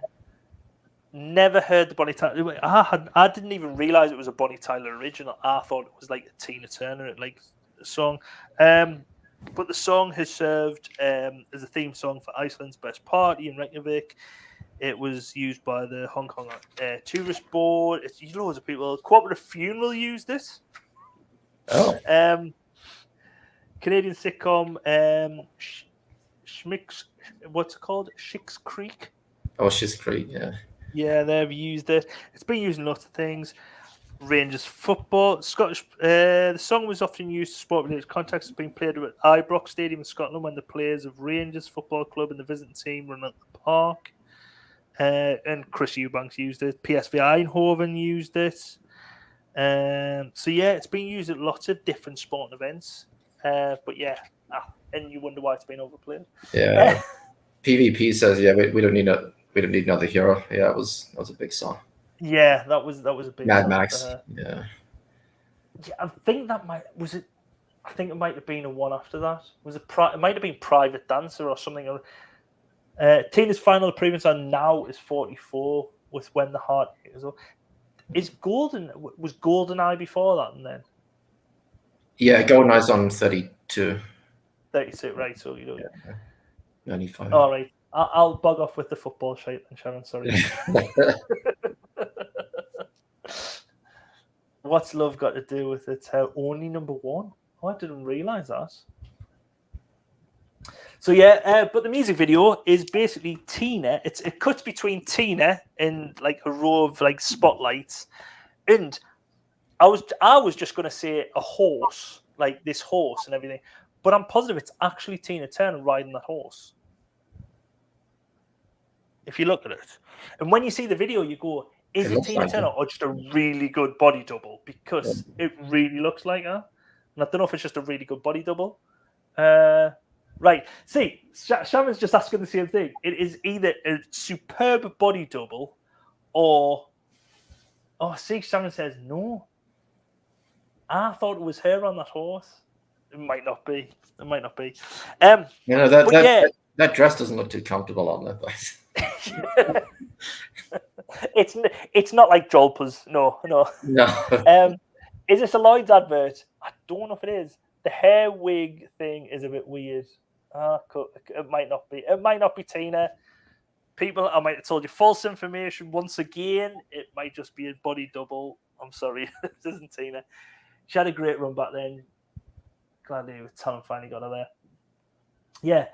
Never heard the Bonnie Tyler. I didn't even realize it was a Bonnie Tyler original. I thought it was like a Tina Turner song. But the song has served as a theme song for Iceland's Best Party in Reykjavik. It was used by the Hong Kong Tourist Board. It's used loads of people. Cooperative Funeral used this. Oh, Canadian sitcom Schmick's, what's it called? Schitt's Creek. oh, she's great. Yeah. Yeah, they've used it. It's been used in lots of things. Rangers football. Scottish. The song was often used to sport-related contexts. It's been played at Ibrox Stadium in Scotland when the players of Rangers Football Club and the visiting team run at the park. And Chris Eubanks used it. PSV Eindhoven used it. So yeah, it's been used at lots of different sporting events. But yeah, and you wonder why it's been overplayed. Yeah. PvP says, yeah, we don't need another hero. Yeah, that was a big song. Yeah, that was a big Mad song. Max. Yeah. Yeah, I think that was it. I think it might have been a one after that. It might have been Private Dancer or something. Tina's final appearance on Now is 44 with When the Heart Is Up. Was GoldenEye before that and then? Yeah, GoldenEye's on 32. 32, right? So you know. Yeah. 95. All right, I'll bug off with the football shape then, Sharon. Sorry. What's love got to do with it? Only number one? Oh, I didn't realise that. So yeah, but the music video is basically Tina. It cuts between Tina and like a row of like spotlights, and I was just gonna say a horse, like this horse and everything, but I'm positive it's actually Tina Turner riding that horse. If you look at it, and when you see the video, you go, "Is it Tina Turner or just a really good body double?" Because it really looks like her, and I don't know if it's just a really good body double. Right. See, Sharon's just asking the same thing. It is either a superb body double or... Oh, see, Sharon says, no. I thought it was her on that horse. It might not be. It might not be. That dress doesn't look too comfortable on her. It's not like Jolpers. No. No. Is this a Lloyd's advert? I don't know if it is. The hair wig thing is a bit weird. It might not be. It might not be Tina. People, I might have told you false information once again. It might just be a body double. I'm sorry, it isn't Tina. She had a great run back then. Glad the talent finally got her there. Yeah,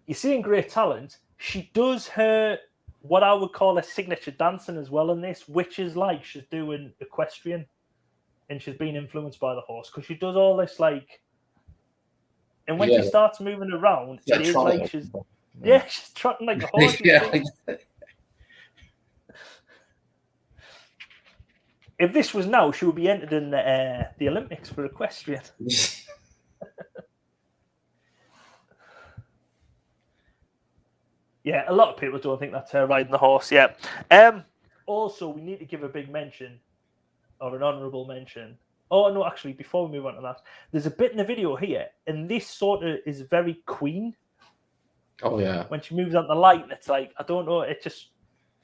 you're seeing great talent. She does her what I would call a signature dancing as well in this, which is like she's doing equestrian, and she's being influenced by the horse because she does all this like. And when she starts moving around, it is like she's trotting like a horse. Yeah. If this was now, she would be entered in the Olympics for equestrian. Yeah, a lot of people don't think that's her riding the horse. Yeah. Also, we need to give a big mention or an honourable mention. Oh, no, actually, before we move on to that, there's a bit in the video here, and this sort of is very Queen. Oh, yeah. When she moves on the light, and it's like, I don't know, it just...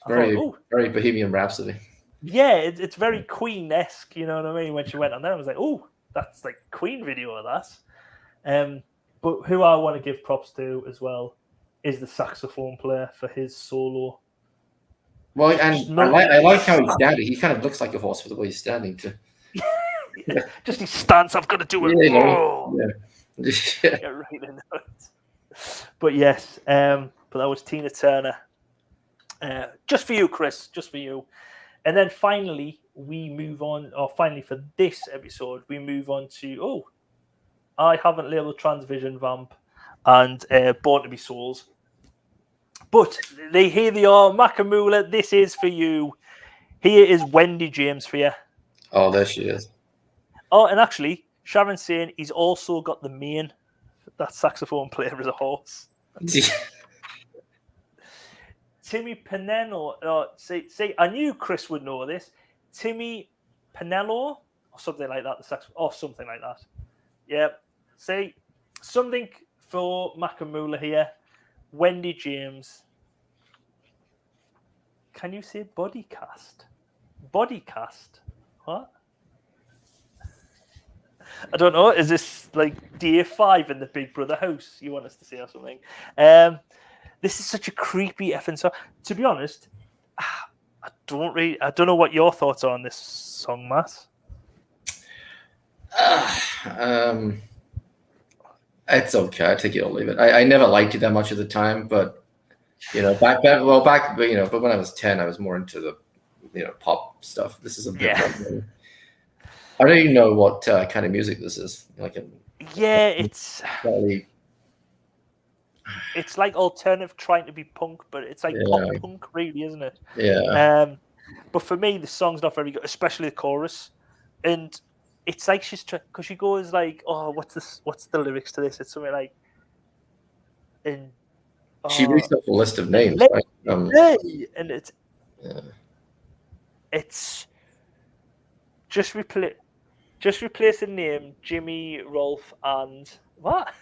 Very Bohemian Rhapsody. Yeah, it's very Queen-esque, you know what I mean? When she went on there, I was like, oh, that's like Queen video of that. But who I want to give props to as well is the saxophone player for his solo. Well, and I like how he's standing. He kind of looks like a horse with the way he's standing, too. Just his stance, I've got to do it. Yeah. Right in it. But yes, but that was Tina Turner. Just for you, Chris, just for you. And then finally, we move on, or finally for this episode, we move on to, I haven't labelled Transvision Vamp and Born to be Souls. But here they are, Makamula, this is for you. Here is Wendy James for you. Oh, there she is. Oh, and actually, Sharon's saying he's also got the mane. That saxophone player as a horse. Timmy Pinello. See, I knew Chris would know this. Timmy Pinello, or something like that. Something like that. Yeah. See, something for Makamula here. Wendy James. Can you say body cast? Body cast? What? I don't know. Is this like day 5 in the Big Brother house? You want us to say or something? This is such a creepy effing song. To be honest, I don't know what your thoughts are on this song, Matt. It's okay. I take it or leave it. I never liked it that much at the time, but back but when I was 10, I was more into the pop stuff. This is a bit. I don't even know what kind of music this is. It's slightly, it's like alternative trying to be punk, but it's like pop punk, really, isn't it? Yeah. But for me, the song's not very good, especially the chorus. And it's like she's trying, because she goes like, "Oh, what's this? What's the lyrics to this?" It's something like, she reads off a list of names, right? And it's just replace the name Jimmy, Rolf, and what?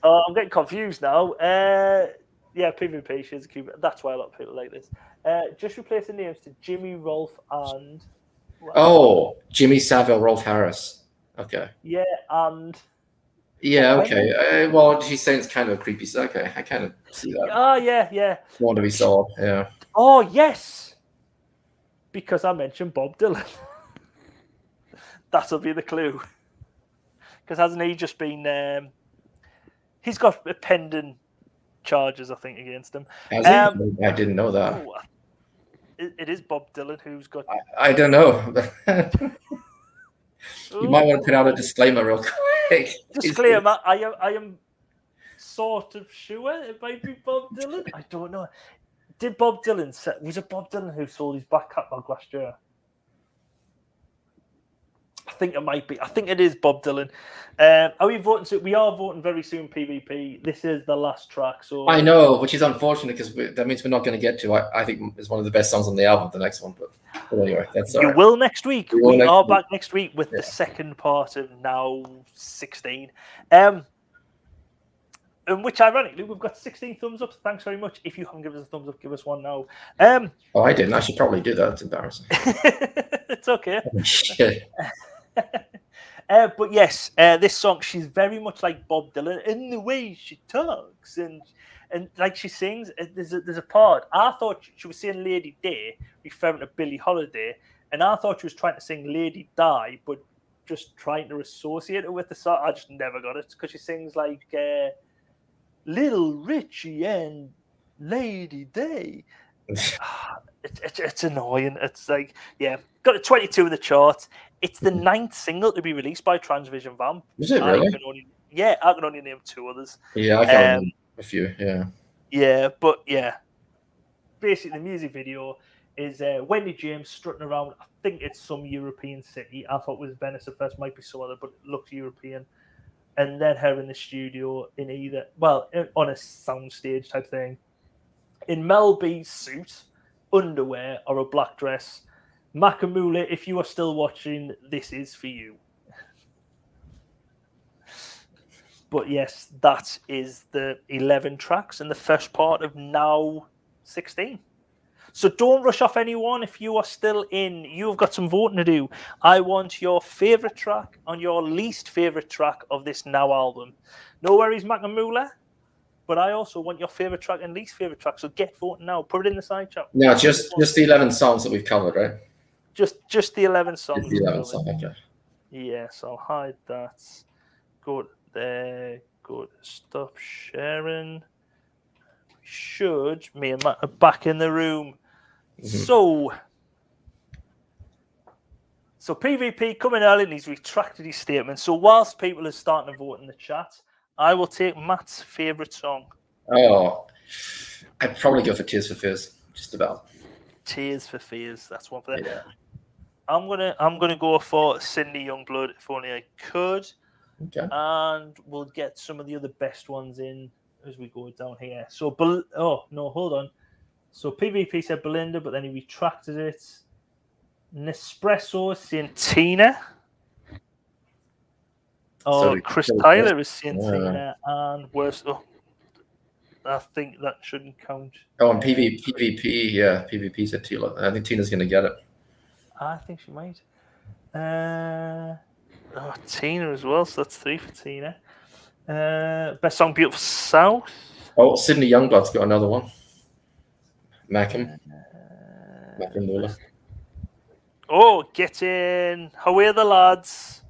Oh, I'm getting confused now. PvP, she's a cube. That's why a lot of people like this. Just replace the names to Jimmy, Rolf, and. Jimmy Savile, Rolf Harris. Okay. Yeah, and. Yeah, okay. Well, she's saying it's kind of a creepy. Okay, I kind of see that. Oh, yeah. Want to be sold, yeah. Oh, yes. Because I mentioned Bob Dylan. That'll be the clue. Because hasn't he just been... he's got pending charges, I think, against him. I didn't know that. It is Bob Dylan who's got... I don't know. You might want to put out a disclaimer real quick. Disclaimer, I am sort of sure it might be Bob Dylan. I don't know. Did Bob Dylan... Was it Bob Dylan who sold his back catalogue last year? I think it might be. I think it is Bob Dylan. Are we voting? So we are voting very soon, PvP. This is the last track. So I know, which is unfortunate because that means we're not going to get to. I think it's one of the best songs on the album. The next one, but anyway, that's all right. Will next week. We are back next week with the second part of Now 16. In which, ironically, we've got 16 thumbs up. Thanks very much. If you haven't given us a thumbs up, give us one now. I didn't. I should probably do that. It's embarrassing. It's okay. Shit. But yes, this song, she's very much like Bob Dylan in the way she talks and like she sings. There's a part. I thought she was saying Lady Day, referring to Billie Holiday, and I thought she was trying to sing Lady Di, but just trying to associate it with the song. I just never got it because she sings like Little Richie and Lady Day. It's annoying. It's like, got a 22 in the chart. It's the 9th single to be released by Transvision Vamp. Is it really? I can only name 2 others. Yeah, I can name a few. Yeah. Yeah, but basically the music video is Wendy James strutting around. I think it's some European city. I thought it was Venice at first, might be some other, but it looks European. And then her in the studio on a soundstage type thing, in Mel B's suit, underwear, or a black dress. Makamula, if you are still watching, this is for you. But yes, that is the 11 tracks in the first part of Now 16. So don't rush off anyone. If you are still in, you've got some voting to do. I want your favourite track and your least favourite track of this Now album. No worries, Makamula. But I also want your favourite track and least favourite track. So get voting now. Put it in the side chat. No, just the 11 songs that we've covered, right? Just the 11 songs. Just the 11 songs, okay. Yeah, so I'll hide that. Go there. Go to stop sharing. Me and Matt are back in the room. Mm-hmm. So PvP coming early and he's retracted his statement. So whilst people are starting to vote in the chat, I will take Matt's favourite song. Oh, I'd probably go for Tears for Fears, just about. Tears for Fears, that's one for them. Yeah. I'm gonna go for Cindy Youngblood, if only I could. Okay. And we'll get some of the other best ones in as we go down here. So, hold on. So PvP said Belinda, but then he retracted it. Nespresso is saying Tina. Oh, Chris Tyler is saying Tina. And worse. I think that shouldn't count. Oh, and PvP, yeah. PvP said Tina. I think Tina's going to get it. I think she might. Tina as well, so that's 3 for Tina. Best song, Beautiful South. Oh, Sydney Youngblood's got another one. Mackem. Mackem. Oh, get in. Away the lads.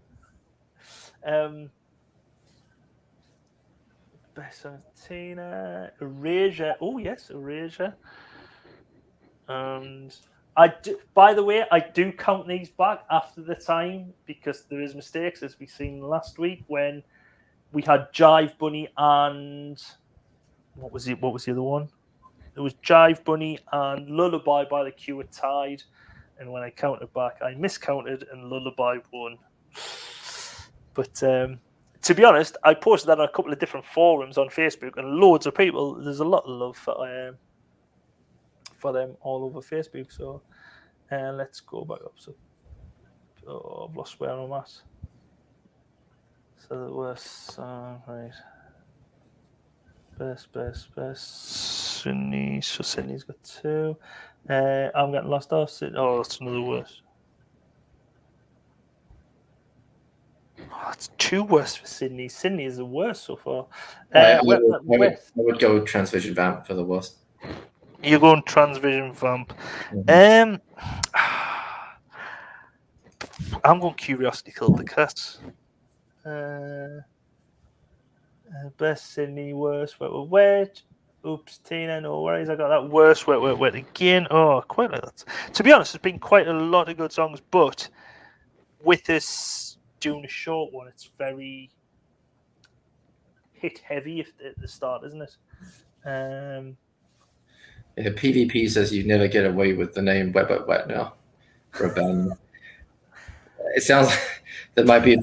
Best song, Tina. Erasure. Oh, yes, Erasure. And I do, by the way, I do count these back after the time because there is mistakes, as we seen last week when we had Jive Bunny and what was it? What was the other one? There was Jive Bunny and Lullaby by the Cure tied, and when I counted back, I miscounted and Lullaby won. But to be honest, I posted that on a couple of different forums on Facebook, and loads of people. There's a lot of love for them all over Facebook. So let's go back up. So I've lost where I'm at. So the worst song, right? Best. Sydney. So Sydney's got 2. I'm getting lost off. Oh, that's another worst. Oh, that's 2 worst for Sydney. Sydney is the worst so far. I would go Transvision Vamp for the worst. You're going Transvision Vamp. Mm-hmm. I'm going Curiosity Killed the Cat. Best Sydney, worst, wet. Oops, Tina, no worries. I got that worst, wet again. Oh, quite like that. To be honest, there's been quite a lot of good songs, but with this doing a short one, it's very hit heavy at the start, isn't it? Yeah, PvP says you never get away with the name Wet now for a band. It sounds like there might be a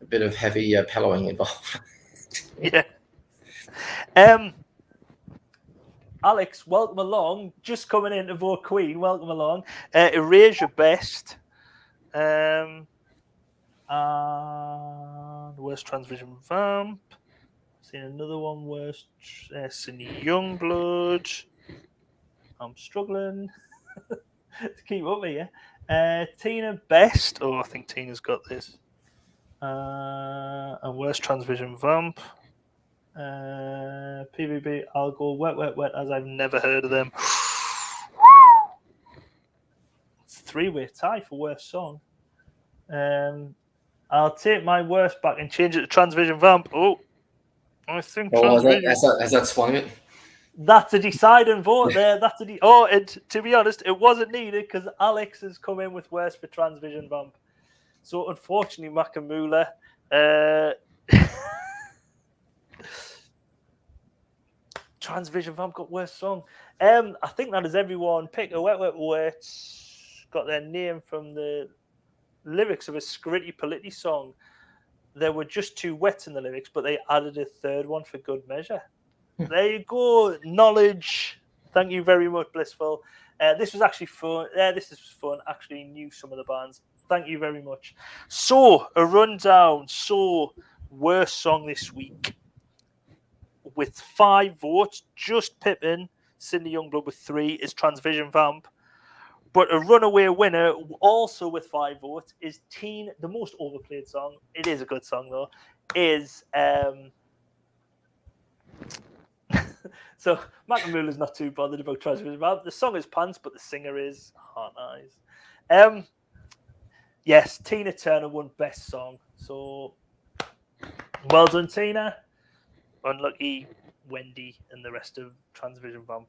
bit of heavy pellowing involved. Yeah. Alex, welcome along. Just coming in to vote Queen. Welcome along. Erasure best. And worst Transvision Vamp. Seen another one worst. Sydney Youngblood. I'm struggling to keep up with you. Tina best. Oh, I think Tina's got this. And worst Transvision Vamp. PvP, I'll go wet, as I've never heard of them. It's a 3-way tie for worst song. I'll take my worst back and change it to Transvision Vamp. Oh, I think Transvision. Has that swung it? That's a deciding vote there. And to be honest, it wasn't needed because Alex has come in with worst for Transvision Vamp. So unfortunately, Macamula. Transvision Vamp got worst song. I think that is everyone picked a wet. Got their name from the lyrics of a Scritti Politti song. There were just 2 wets in the lyrics, but they added a 3rd one for good measure. There you go. Knowledge. Thank you very much, Blissful. This was actually fun. This is fun. Actually knew some of the bands. Thank you very much. So, a rundown. So, worst song this week. With 5 votes, just Pippin, Sydney Youngblood with 3 is Transvision Vamp. But a runaway winner, also with 5 votes, is Teen, the most overplayed song. It is a good song, though. Is so Macamula's not too bothered about Transvision Vamp. The song is pants, but the singer is Heart Eyes. Yes, Tina Turner won best song. So well done, Tina. Unlucky Wendy and the rest of Transvision Vamp.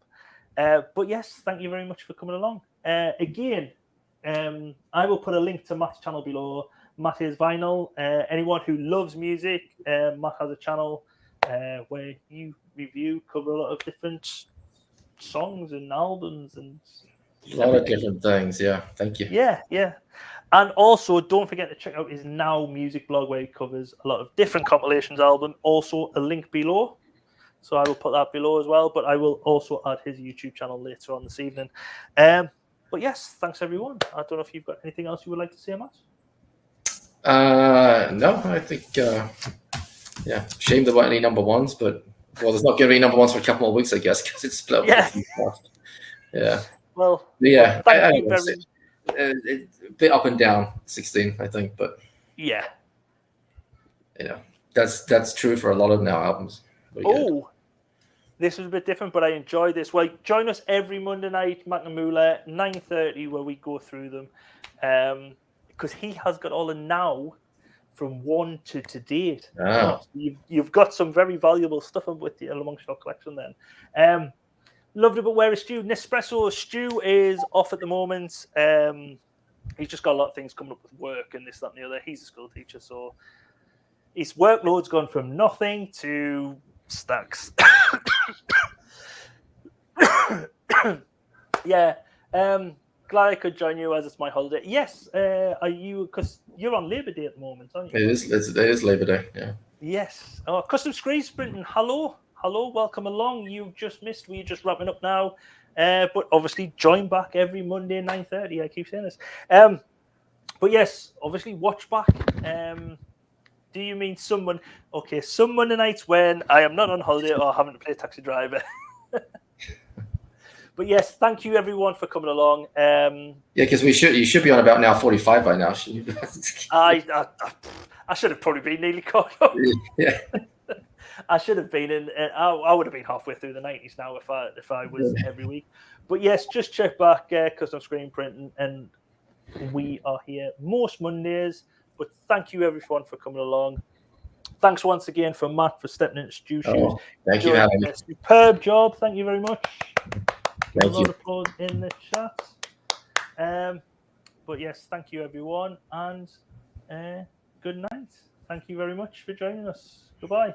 But yes, thank you very much for coming along. Again, I will put a link to Matt's channel below. Matt is Vinyl. Anyone who loves music, Matt has a channel where you cover a lot of different songs and albums and a lot of different things. Yeah, thank you. Yeah. And also, don't forget to check out his Now music blog where he covers a lot of different compilations album. Also, a link below. So I will put that below as well. But I will also add his YouTube channel later on this evening. But yes, thanks everyone. I don't know if you've got anything else you would like to say, Matt? No, I think shame there weren't any number ones, but there's not going to be number ones for a couple more weeks, I guess, because it's split. Yeah. Well, yeah. Thank you very much. A bit up and down, 16, I think, but yeah. That's true for a lot of now albums. This was a bit different, but I enjoyed this. Well, join us every Monday night, Macnamoola, 9:30, where we go through them. Because he has got all the now from 1 to date. Oh. So you've got some very valuable stuff with you amongst your collection then. Lovely, but where is Stu? Nespresso. Stu is off at the moment. He's just got a lot of things coming up with work and this, that, and the other. He's a school teacher, so his workload's gone from nothing to stacks. Yeah. Glad I could join you as it's my holiday. Yes. Are you, because you're on Labor Day at the moment, aren't you? It is Labor Day, yeah. Yes. Oh, Custom Screen Sprinting. Hello, welcome along. You've just missed. We're just wrapping up now. But obviously join back every Monday 9:30. I keep saying this. But yes, obviously watch back. Do you mean someone? Okay, some Monday nights when I am not on holiday or having to play taxi driver. But yes, thank you everyone for coming along. Yeah, because you should be on about now 45 by now, shouldn't you? I should have probably been nearly caught up. Yeah. I should have been in. I would have been halfway through the 90s now if I was every week. But yes, just check back Custom Screen Printing, and we are here most Mondays. But thank you everyone for coming along. Thanks once again for Matt for stepping into Stu shoes. Thank you, Alan. Superb job. Thank you very much. Thank you. In the chat. But yes, thank you everyone, and good night. Thank you very much for joining us. Goodbye.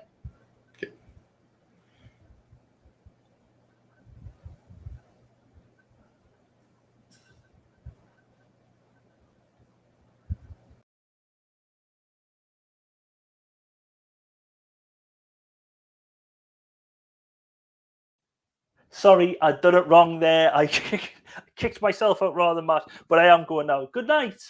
Sorry, I done it wrong there. I kicked myself out rather much, but I am going now. Good night.